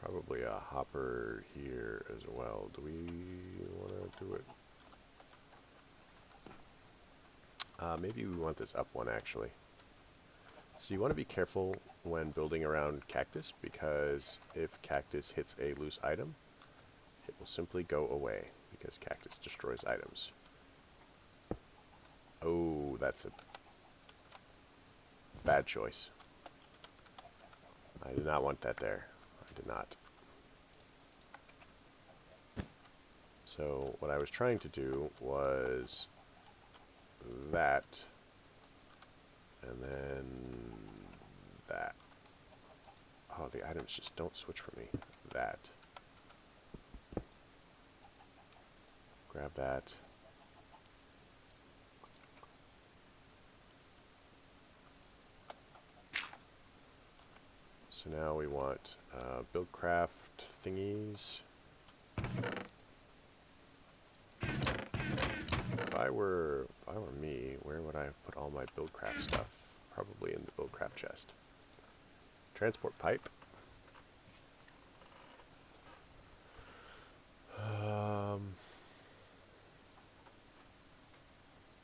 Speaker 1: probably a hopper here as well. Do we want to do it? Maybe we want this up one actually. So you want to be careful when building around cactus, because if cactus hits a loose item, it will simply go away because cactus destroys items. Oh, that's a bad choice. I did not want that there. I did not. So what I was trying to do was that, and then that. the items just don't switch for me. That. Grab that. So now we want buildcraft thingies. If I were me, where would I have put all my buildcraft stuff? Probably in the buildcraft chest. Transport pipe.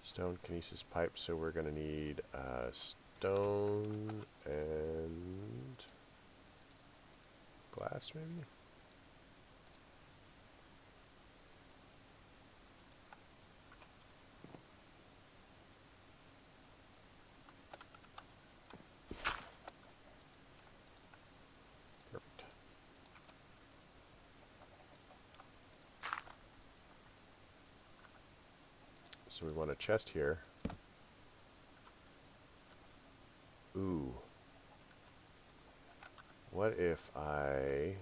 Speaker 1: Stone kinesis pipe, so we're going to need stone and glass, maybe? Perfect. So we want a chest here. Ooh. What if I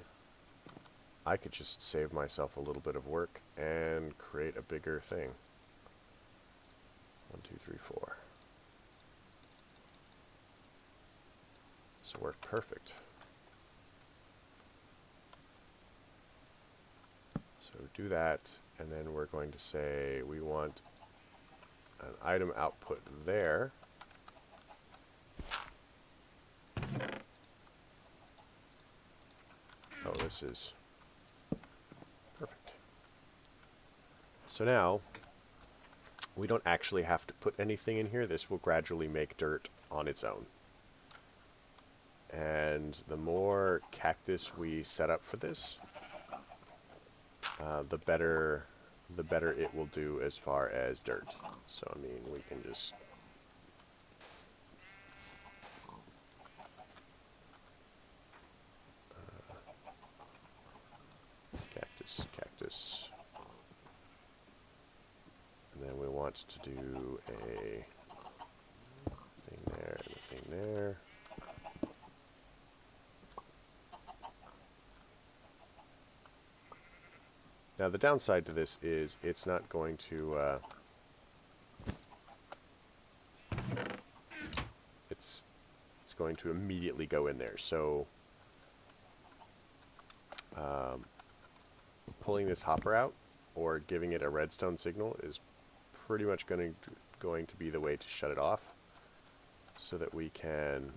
Speaker 1: could just save myself a little bit of work and create a bigger thing. 1, 2, 3, 4. This will work perfect. So do that, and then we're going to say we want an item output there. Oh, this is perfect. So now, we don't actually have to put anything in here. This will gradually make dirt on its own. And the more cactus we set up for this, the better it will do as far as dirt. So I mean, we can just cactus, and then we want to do a thing there and a thing there. Now the downside to this is it's not going to it's going to immediately go in there. So pulling this hopper out or giving it a redstone signal is pretty much going to be the way to shut it off, so that we can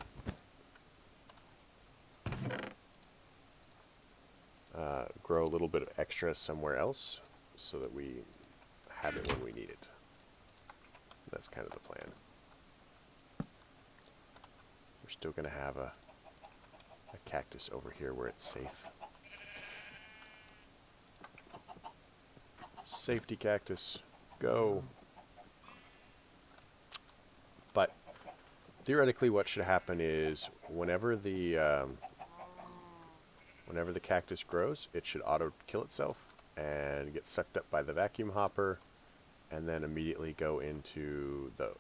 Speaker 1: grow a little bit of extra somewhere else, so that we have it when we need it. That's kind of the plan. We're still going to have a cactus over here where it's safe. Safety cactus, go. But theoretically what should happen is whenever the cactus grows, it should auto kill itself and get sucked up by the vacuum hopper, and then immediately go into the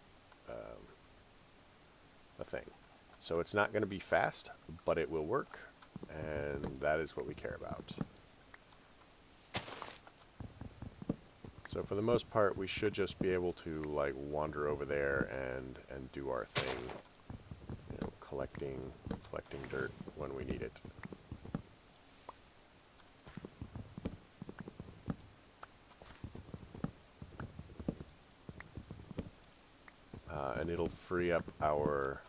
Speaker 1: thing. So it's not going to be fast, but it will work, and that is what we care about. So for the most part, we should just be able to like wander over there and do our thing, you know, collecting dirt when we need it. And it'll free up our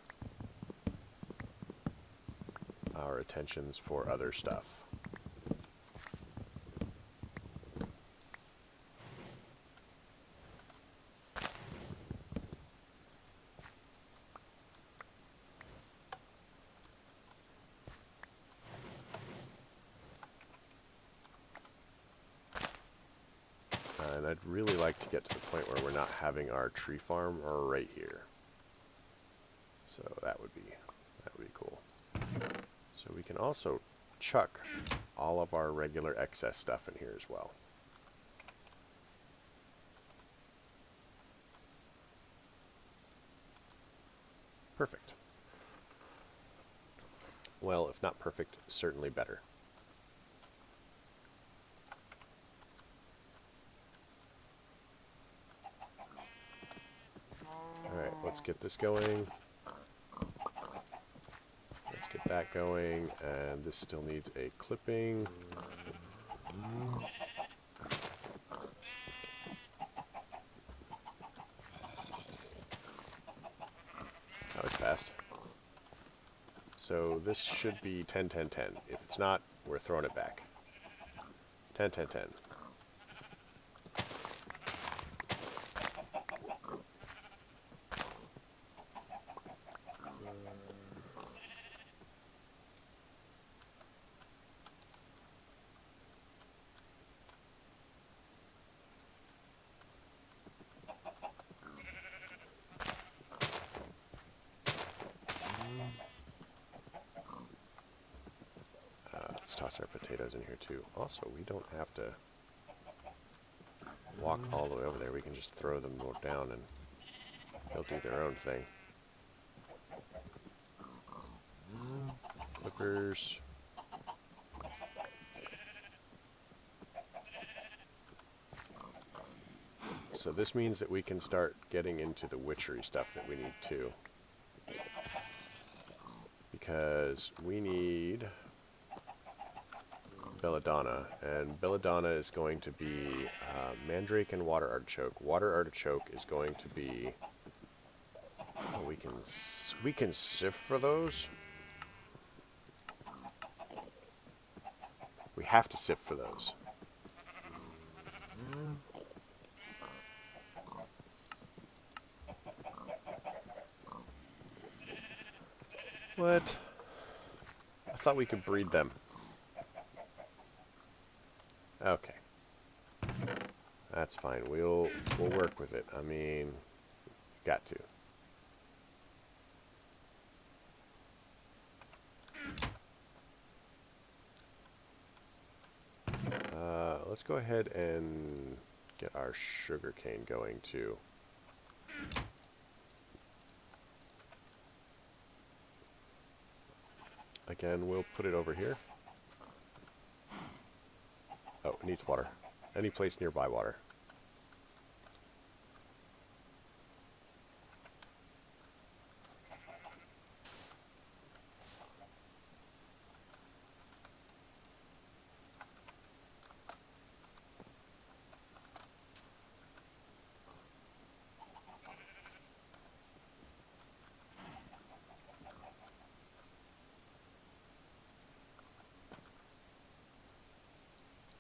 Speaker 1: attentions for other stuff. And I'd really like to get to the point where we're not having our tree farm right here. So that would be cool. So we can also chuck all of our regular excess stuff in here as well. Perfect. Well, if not perfect, certainly better. Alright, let's get this going. Let's get that going, and this still needs a clipping. That was fast. So this should be 10, 10, 10. If it's not, we're throwing it back. 10, 10, 10. Let's toss our potatoes in here too. Also, we don't have to walk all the way over there. We can just throw them down and they'll do their own thing. Clippers. So this means that we can start getting into the witchery stuff that we need too. Because we need belladonna, and belladonna is going to be mandrake and water artichoke. Water artichoke is going to be... Oh, we can sift for those. We have to sift for those. What? I thought we could breed them. Okay. That's fine. We'll work with it. I mean, got to. Let's go ahead and get our sugar cane going too. Again, we'll put it over here. Oh, it needs water. Any place nearby water.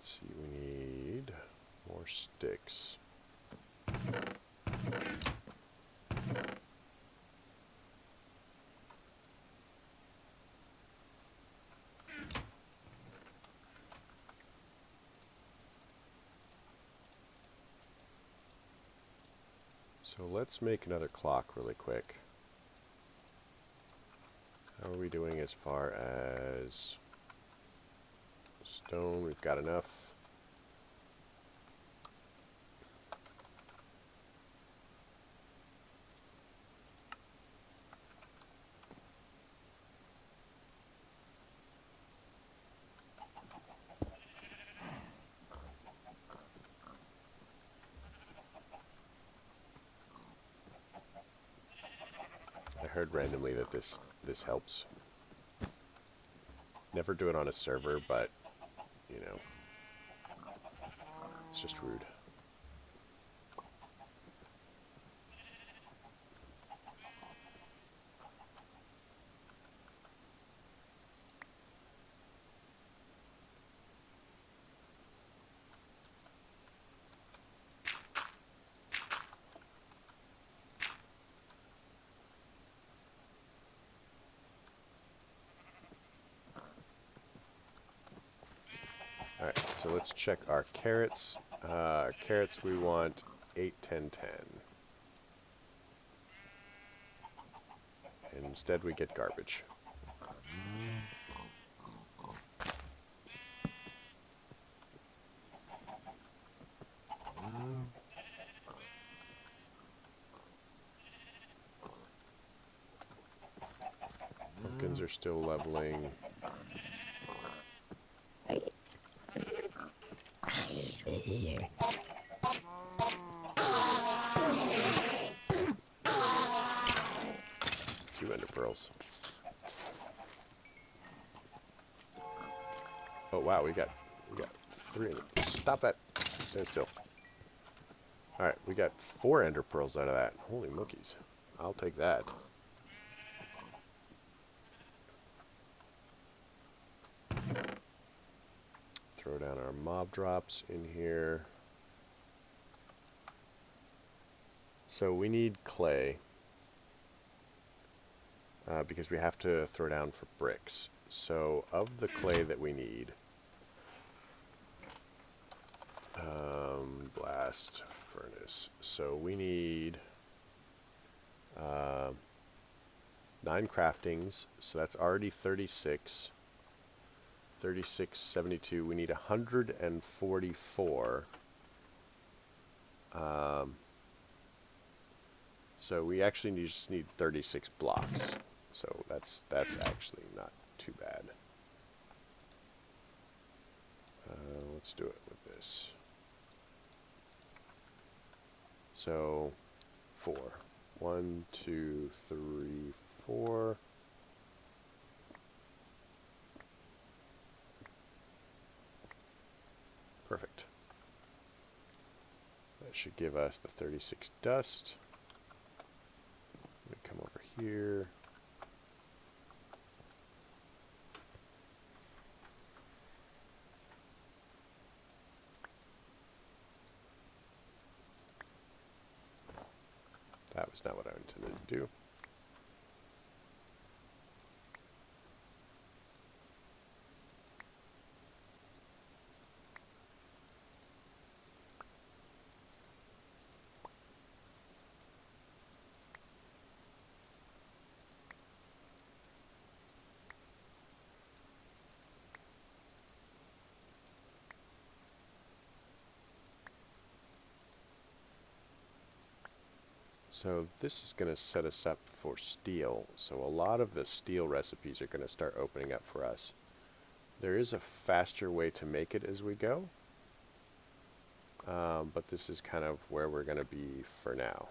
Speaker 1: Let's see, we need more sticks. So let's make another clock really quick. How are we doing as far as stone? We've got enough. I heard randomly that this helps. Never do it on a server, but you know, it's just rude. Alright, so let's check our carrots. Carrots we want 8, 10, 10. And instead we get garbage. Pumpkins are still leveling. Two ender pearls. Oh wow, we got 3 ender pearls. Stop that. Stand still. Alright, we got 4 ender pearls out of that. Holy monkeys. I'll take that. Throw down our mob drops in here. So we need clay. Because we have to throw down for bricks. So of the clay that we need, blast furnace. So we need 9 craftings. So that's already 36. 36, 72. We need 144. So we actually just need 36 blocks. So that's actually not too bad. Let's do it with this. So 4. 1, 2, 3, 4. Perfect. That should give us the 36 dust. We come over here. That was not what I intended to do. So this is going to set us up for steel. So a lot of the steel recipes are going to start opening up for us. There is a faster way to make it as we go, but this is kind of where we're going to be for now.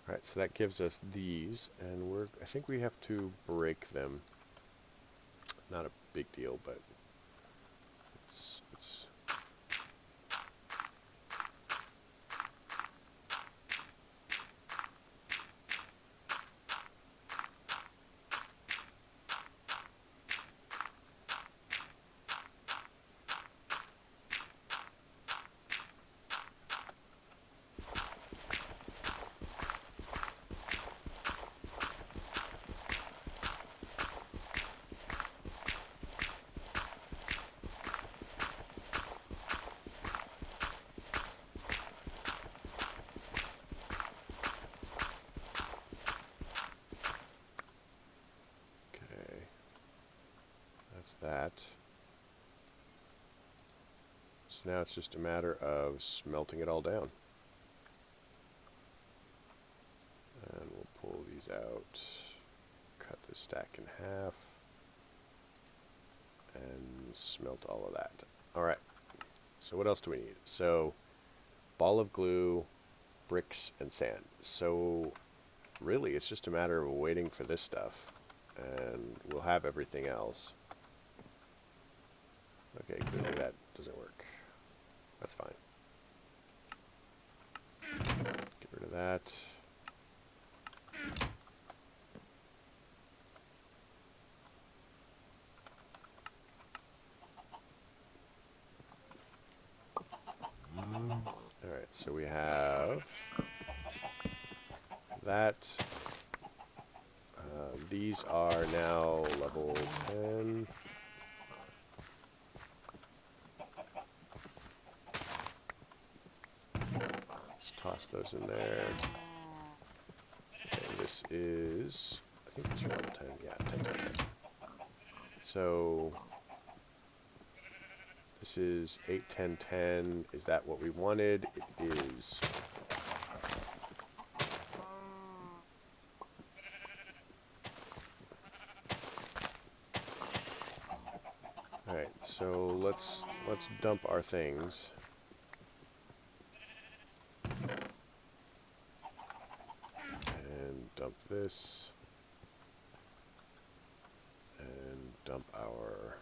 Speaker 1: Alright, so that gives us these, and I think we have to break them. Not a big deal, but it's that. So now it's just a matter of smelting it all down. And we'll pull these out, cut the stack in half, and smelt all of that. Alright, so what else do we need? So, ball of glue, bricks, and sand. So, really, it's just a matter of waiting for this stuff, and we'll have everything else. Okay, clearly that doesn't work. That's fine. Get rid of that. Alright, so we have that. These are now level 10. Let's toss those in there. And this is, I think these are level 10. Yeah, 10, 10, 10. So this is 8, 10, 10. Is that what we wanted? It is. Alright, so let's dump our things. And dump this. And dump our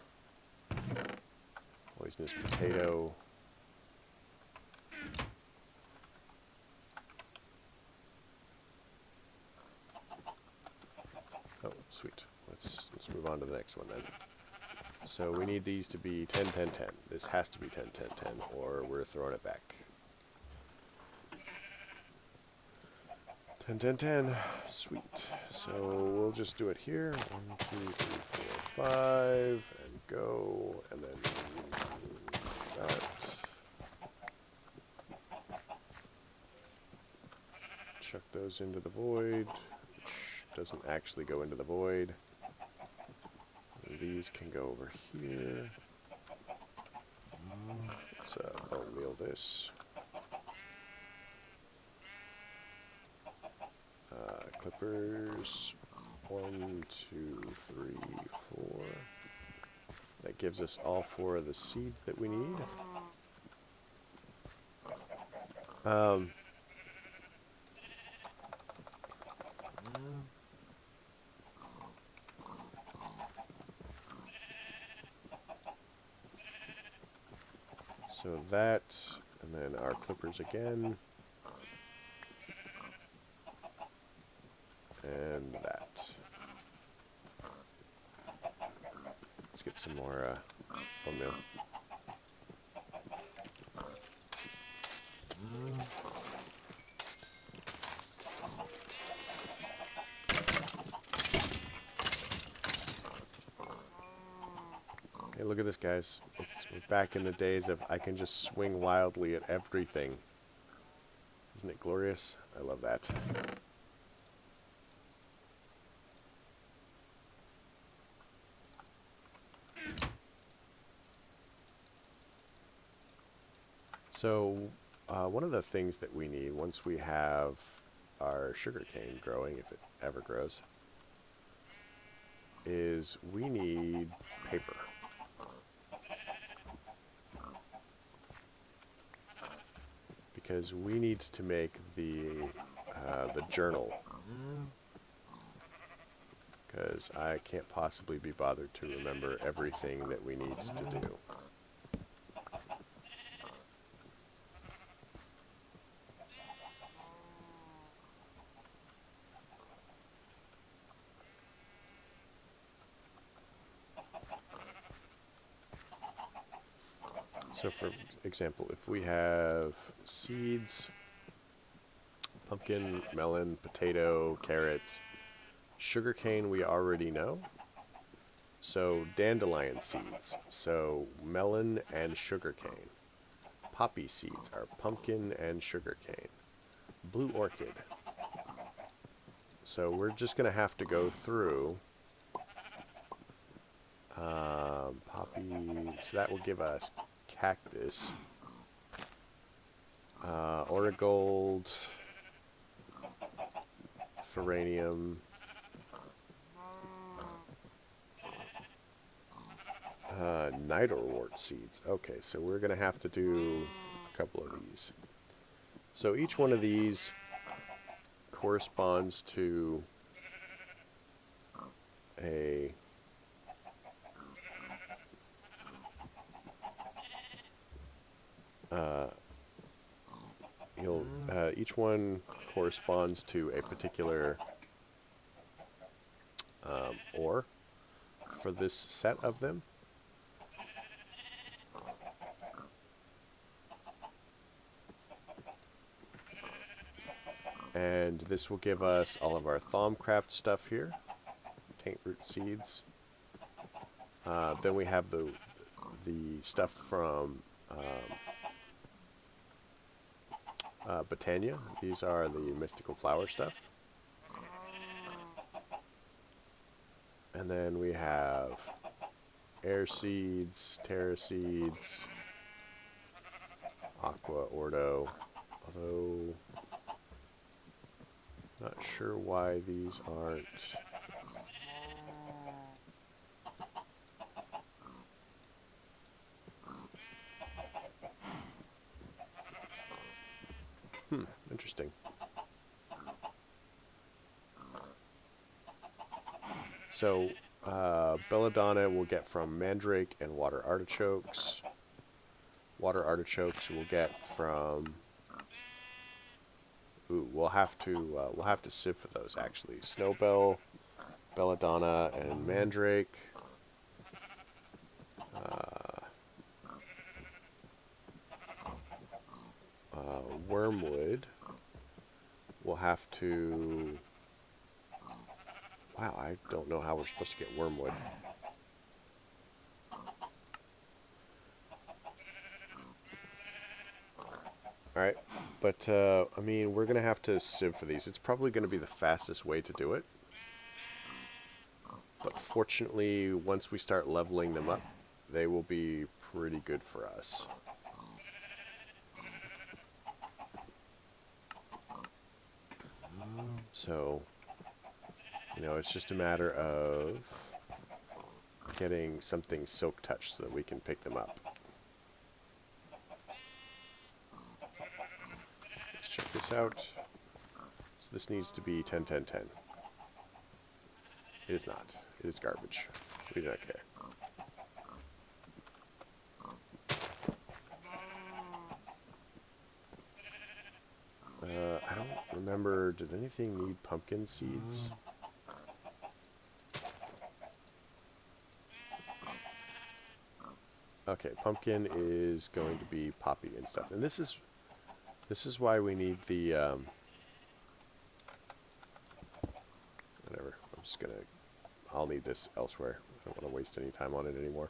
Speaker 1: poisonous potato. Oh, sweet. Let's move on to the next one then. So we need these to be 10, 10, 10. This has to be 10, 10, 10, or we're throwing it back. 10, 10, 10. Sweet. So we'll just do it here. 1, 2, 3, 4, 5, and go, and then out. Chuck those into the void, which doesn't actually go into the void. These can go over here. Let's bone meal this. Clippers. 1, 2, 3, 4. That gives us all 4 of the seeds that we need. So that, and then our clippers again, and that. Let's get some more bone meal. Hey, look at this, guys. We're back in the days of I can just swing wildly at everything. Isn't it glorious? I love that. So, one of the things that we need once we have our sugarcane growing, if it ever grows, is we need paper. Because we need to make the journal. Because I can't possibly be bothered to remember everything that we need to do. So for example, if we have seeds, pumpkin, melon, potato, carrot, sugarcane we already know. So dandelion seeds, so melon and sugarcane. Poppy seeds are pumpkin and sugarcane. Blue orchid. So we're just going to have to go through poppy, so that will give us cactus, origold, ferranium, nidorwort seeds. Okay, so we're going to have to do a couple of these. So each one of these corresponds to a each one corresponds to a particular ore for this set of them. And this will give us all of our Thaumcraft stuff here. Taint root seeds. Then we have the stuff from Botania. These are the mystical flower stuff. And then we have air seeds, terra seeds, aqua, ordo. Although, not sure why these aren't. Interesting. So, belladonna we'll get from mandrake and water artichokes. Water artichokes we'll get from. Ooh, we'll have to sieve for those actually. Snowbell, belladonna, and mandrake. Wormwood. We'll have to. Wow, I don't know how we're supposed to get wormwood. Alright, but I mean, we're going to have to sieve for these. It's probably going to be the fastest way to do it. But fortunately, once we start leveling them up, they will be pretty good for us. So, you know, it's just a matter of getting something silk touch so that we can pick them up. Let's check this out. So this needs to be 10, 10, 10. It is not. It is garbage. We do not care. I don't remember, did anything need pumpkin seeds? Okay, pumpkin is going to be poppy and stuff. And this is why we need the whatever. I'm just gonna I'll need this elsewhere. I don't want to waste any time on it anymore.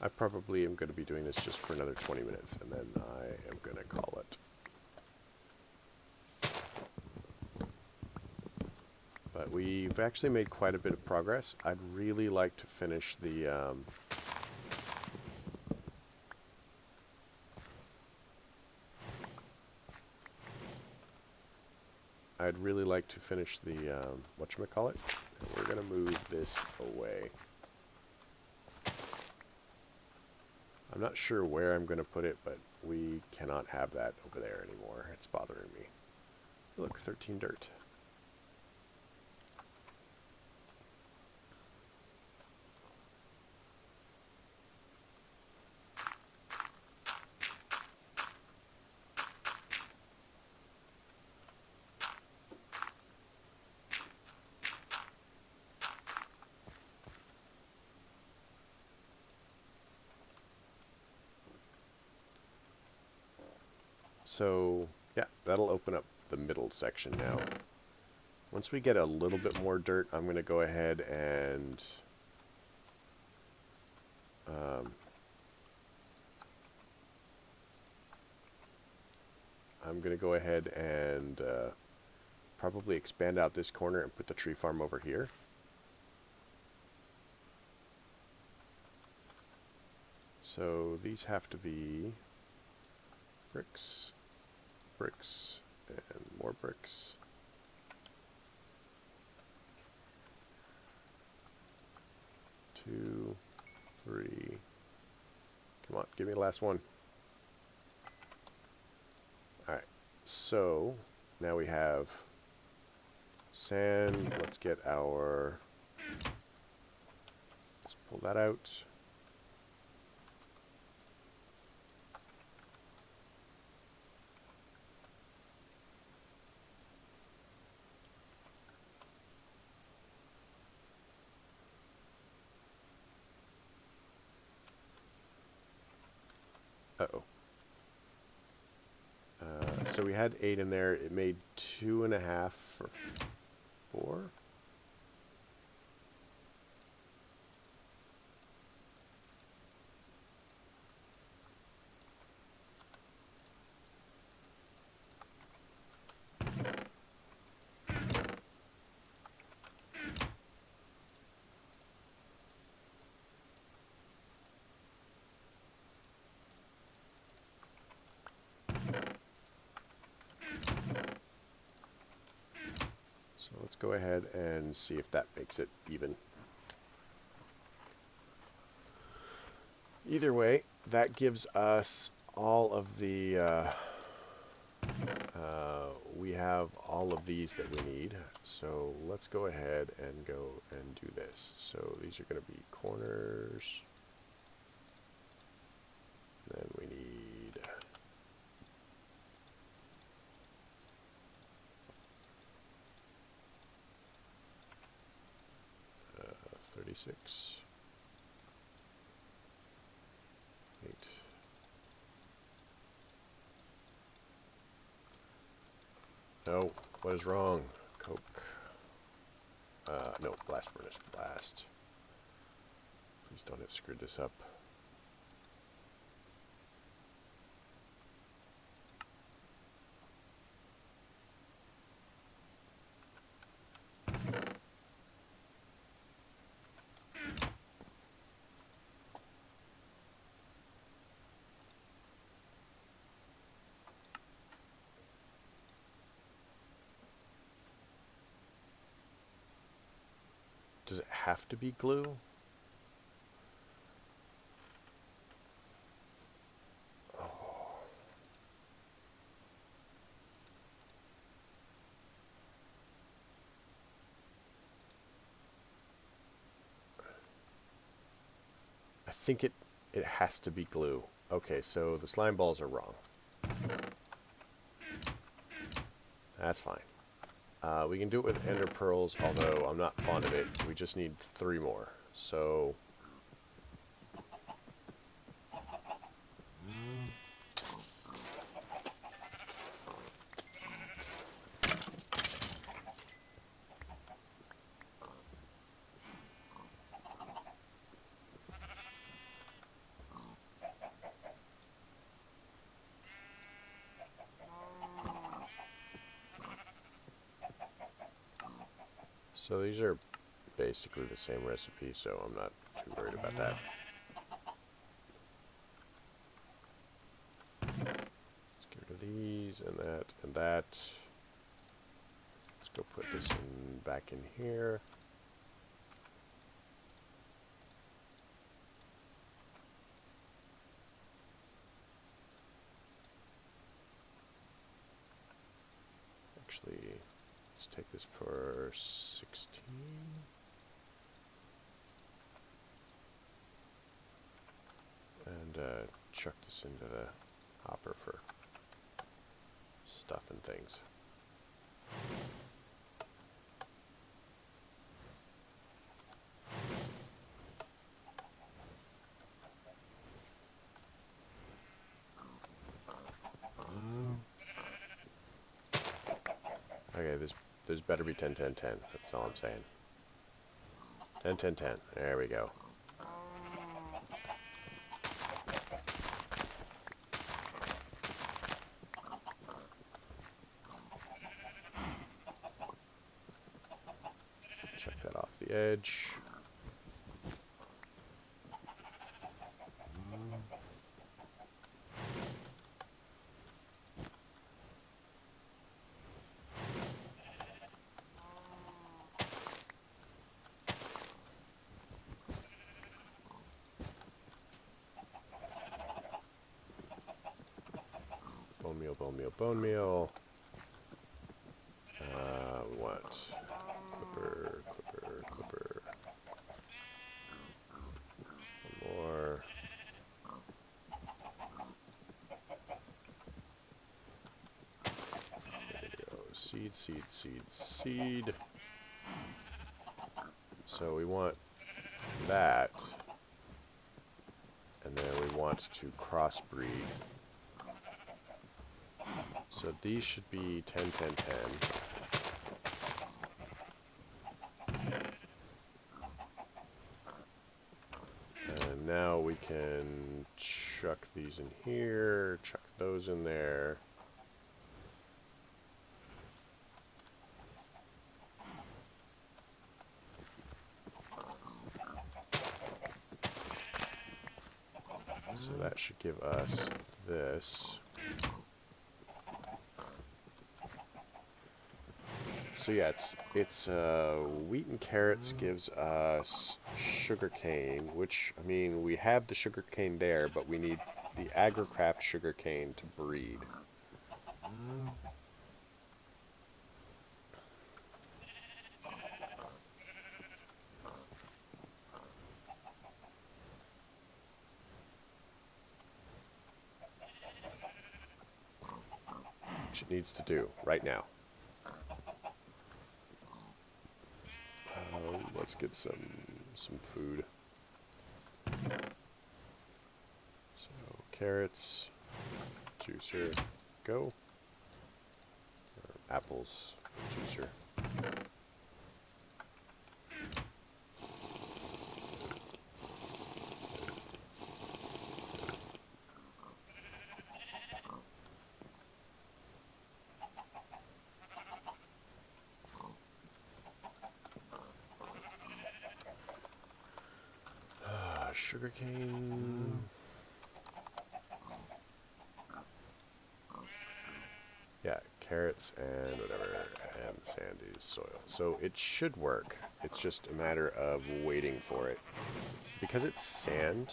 Speaker 1: I probably am going to be doing this just for another 20 minutes, and then I am going to call it. But we've actually made quite a bit of progress. I'd really like to finish the whatchamacallit. And we're going to move this away. I'm not sure where I'm going to put it, but we cannot have that over there anymore. It's bothering me. Look, 13 dirt. So, yeah, that'll open up the middle section now. Once we get a little bit more dirt, I'm going to go ahead and probably expand out this corner and put the tree farm over here. So these have to be bricks, bricks, and more bricks. Two, three. Come on, give me the last one. Alright, so now we have Sand, let's get our... Let's pull that out. Uh-oh. So we had 8 in there. It made 2.5 for 4. So let's go ahead and see if that makes it even. Either way, that gives us all of the, we have all of these that we need. So let's go ahead and go and do this. So these are going to be corners. Then we need 36. 8. No, what is wrong? Coke. No, blast furnace, blast. Please don't have screwed this up. Does it have to be glue? Oh. I think it has to be glue. Okay, so the slime balls are wrong. That's fine. We can do it with ender pearls, although I'm not fond of it. We just need 3 more. So these are basically the same recipe, so I'm not too worried about that. Let's get rid of these and that and that. Let's go put this in back in here. Actually, let's take this for 16. And chuck this into the hopper for stuff and things. Okay, there's better be 10, 10, 10. That's all I'm saying. 10, 10, 10. There we go. Check that off the edge. Bone meal, bone meal, bone meal. What? seed, seed, seed, seed. So we want that. And then we want to crossbreed. So these should be 10, 10, 10. And now we can chuck these in here, chuck those in there. So that should give us this. So yeah, it's wheat and carrots gives us sugarcane, which, I mean, we have the sugarcane there, but we need the agricraft sugarcane to breed. Which it needs to do right now. Let's get some food. So carrots, juicer, go. Or apples, juicer. Sugarcane. Yeah, carrots and whatever, and sandy soil. So it should work. It's just a matter of waiting for it. Because it's sand,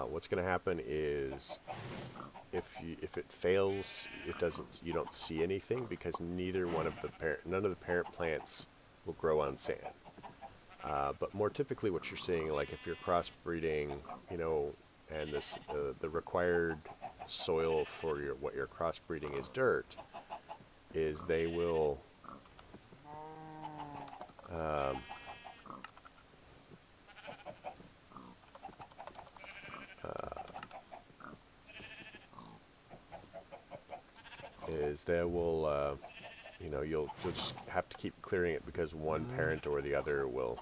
Speaker 1: what's going to happen is if it fails, you don't see anything because none of the parent plants will grow on sand. But more typically what you're seeing, like if you're crossbreeding, you know, and the required soil for what you're crossbreeding is dirt, is they will you know, you'll just have to keep clearing it because one parent or the other will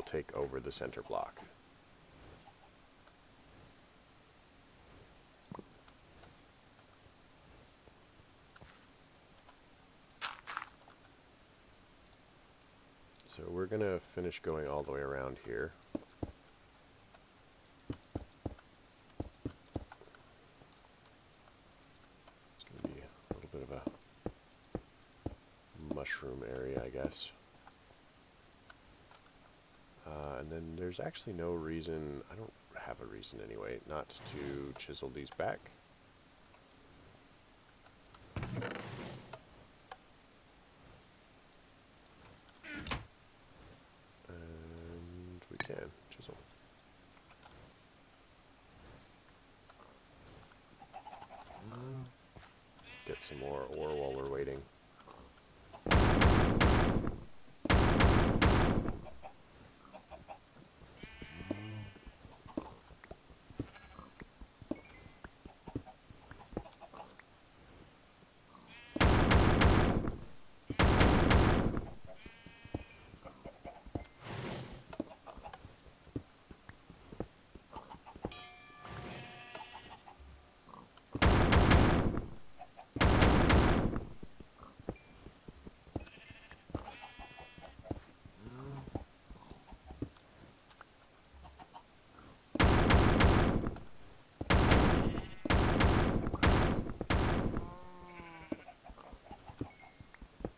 Speaker 1: take over the center block. So we're going to finish going all the way around here. It's going to be a little bit of a mushroom area, I guess. And then there's actually no reason, I don't have a reason anyway, not to chisel these back. And we can chisel. Get some more ore while we're waiting.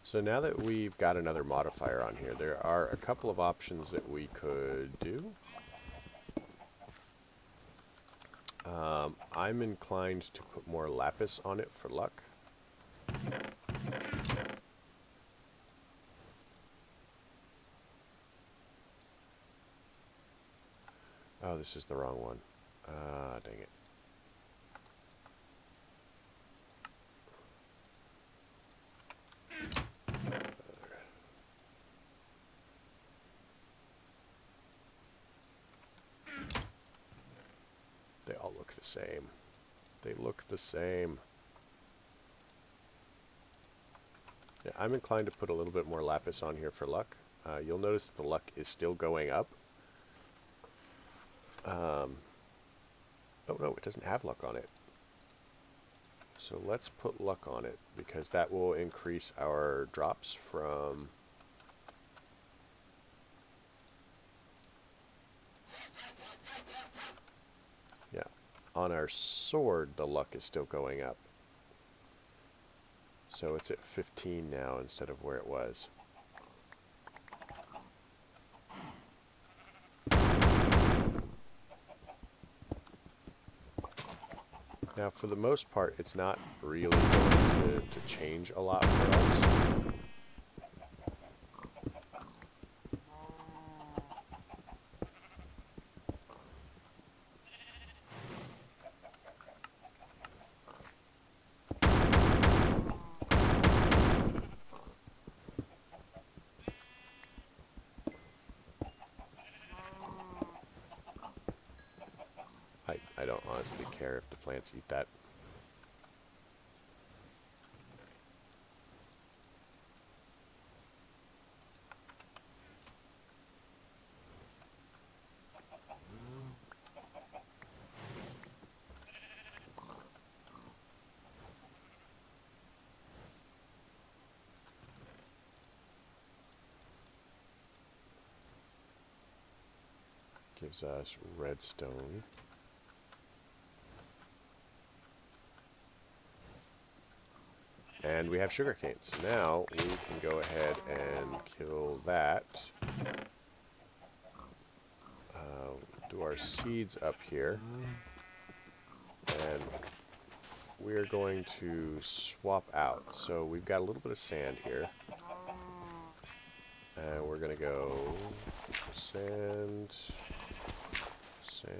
Speaker 1: So now that we've got another modifier on here, there are a couple of options that we could do. I'm inclined to put more lapis on it for luck. Oh, this is the wrong one. Dang it. the same. They look the same. Yeah, I'm inclined to put a little bit more lapis on here for luck. You'll notice that the luck is still going up. Oh no, it doesn't have luck on it. So let's put luck on it, because that will increase our drops from... Yeah, on our sword the luck is still going up. So it's at 15 now instead of where it was. Now, for the most part, it's not really going to change a lot for us. I don't honestly care if the plants eat that. Gives us redstone. And we have sugarcane. So now we can go ahead and kill that. Do our seeds up here. And we're going to swap out. So we've got a little bit of sand here. And we're going to go sand, sand,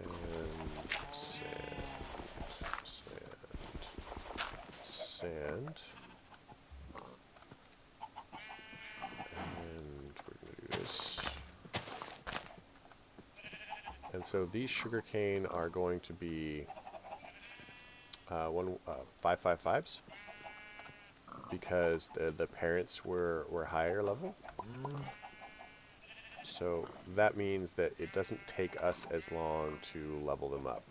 Speaker 1: sand, sand, sand. And we're going to do this. And so these sugarcane are going to be 555s because the parents were higher level. So that means that it doesn't take us as long to level them up.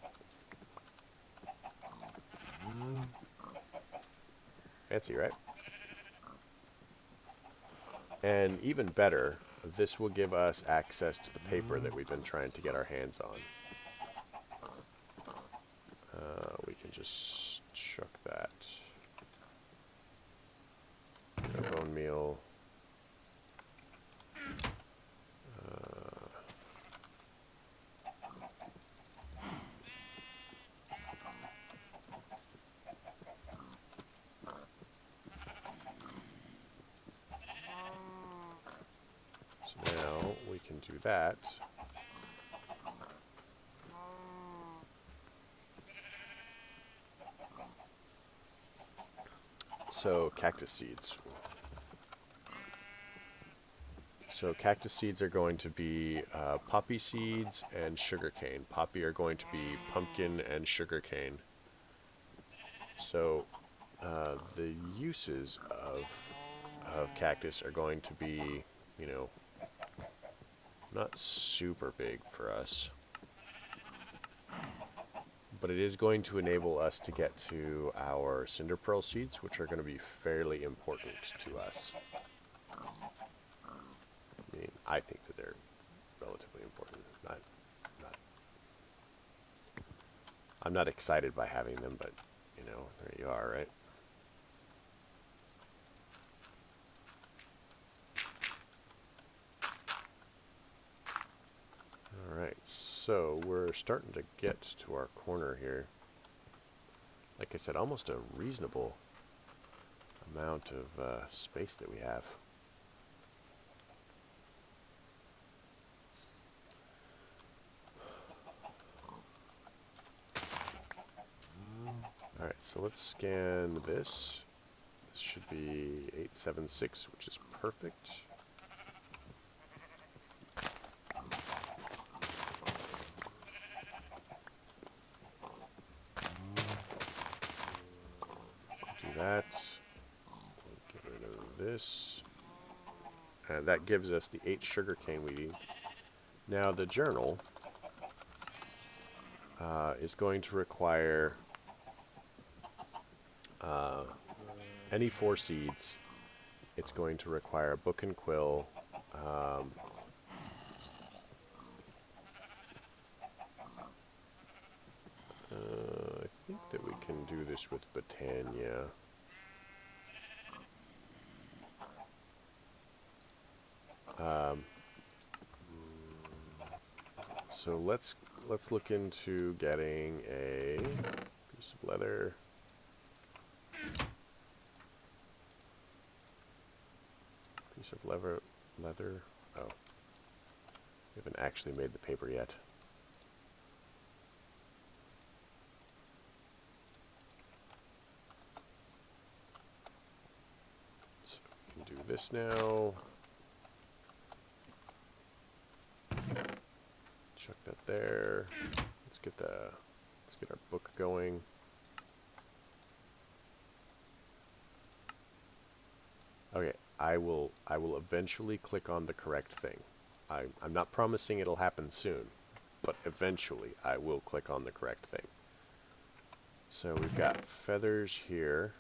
Speaker 1: Fancy, right? And even better, this will give us access to the paper that we've been trying to get our hands on. We can just chuck that. Bone meal. So now we can do that. So cactus seeds. So cactus seeds are going to be poppy seeds and sugarcane. Poppy are going to be pumpkin and sugarcane. So the uses of cactus are going to be, you know, not super big for us. But it is going to enable us to get to our cinder pearl seeds, which are going to be fairly important to us. I mean, I think that they're relatively important. I'm not excited by having them, but, you know, there you are, right? Alright, so we're starting to get to our corner here. Like I said, almost a reasonable amount of space that we have. Alright, so let's scan this. This should be 876, which is perfect. that. We'll get rid of this. And that gives us the 8 sugarcane we need. Now the journal is going to require any 4 seeds. It's going to require a book and quill. I think that we can do this with Botania. So let's look into getting a piece of leather. Piece of leather. Oh, we haven't actually made the paper yet. So we can do this now. Chuck that there. Let's get our book going. Okay, I will eventually click on the correct thing. I'm not promising it'll happen soon, but eventually I will click on the correct thing. So we've got feathers here.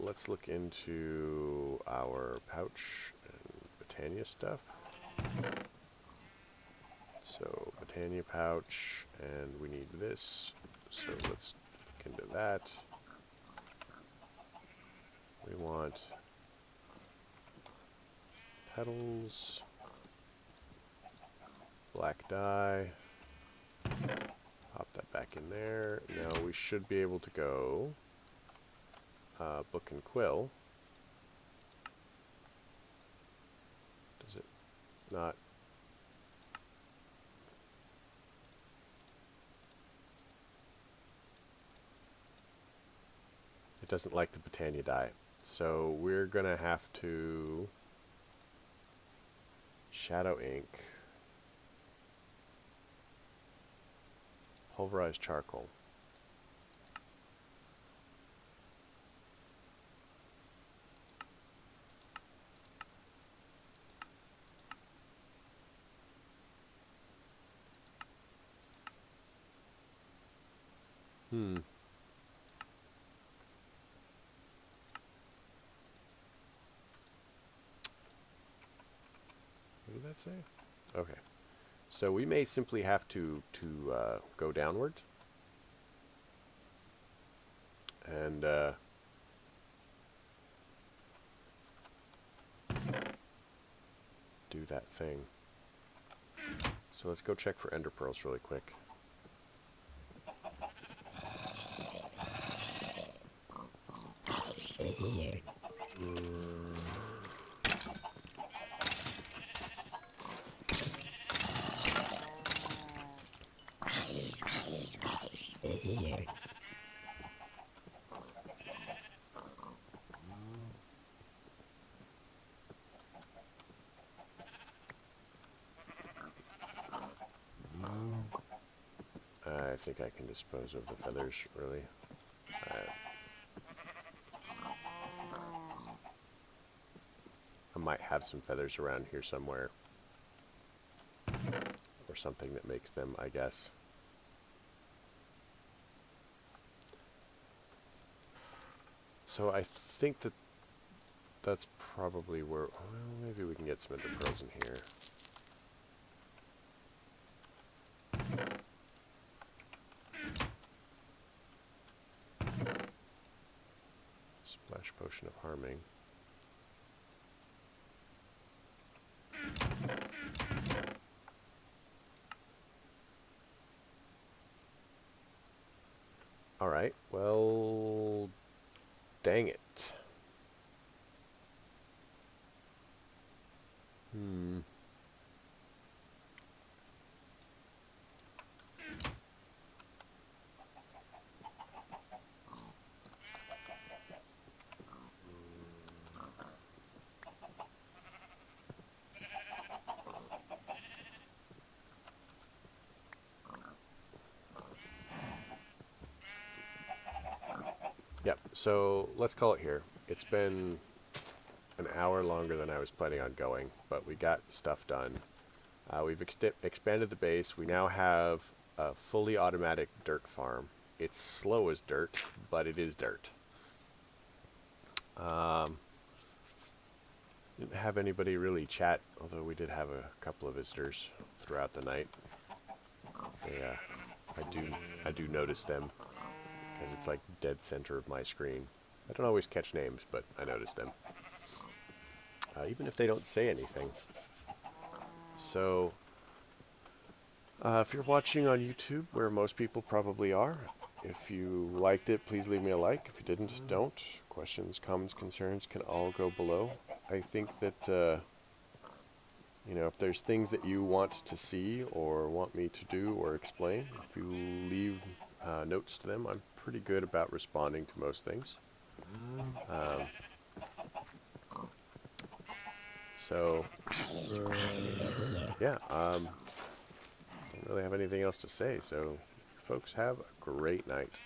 Speaker 1: Let's look into our pouch and Botania stuff. So Botania pouch, and we need this. So let's look into that. We want petals, black dye. Pop that back in there. Now we should be able to go book and quill. Does it not? It doesn't like the Botania dye. So we're going to have to shadow ink, pulverized charcoal. What did that say? Okay. So we may simply have to go downward and do that thing. So let's go check for ender pearls really quick. I think I can dispose of the feathers, really. I might have some feathers around here somewhere. Or something that makes them, I guess. So I think that that's probably where... Well, maybe we can get some ender pearls in here. Splash potion of harming. Alright, well, dang it. So let's call it here. It's been an hour longer than I was planning on going, but we got stuff done. We've expanded the base. We now have a fully automatic dirt farm. It's slow as dirt, but it is dirt. Didn't have anybody really chat, although we did have a couple of visitors throughout the night. Yeah, I do notice them because it's like dead center of my screen. I don't always catch names, but I notice them, even if they don't say anything. So, if you're watching on YouTube, where most people probably are, if you liked it, please leave me a like. If you didn't, don't. Questions, comments, concerns can all go below. I think that, you know, if there's things that you want to see or want me to do or explain, if you leave notes to them, I'm pretty good about responding to most things. So, yeah, don't really have anything else to say. So, folks, have a great night.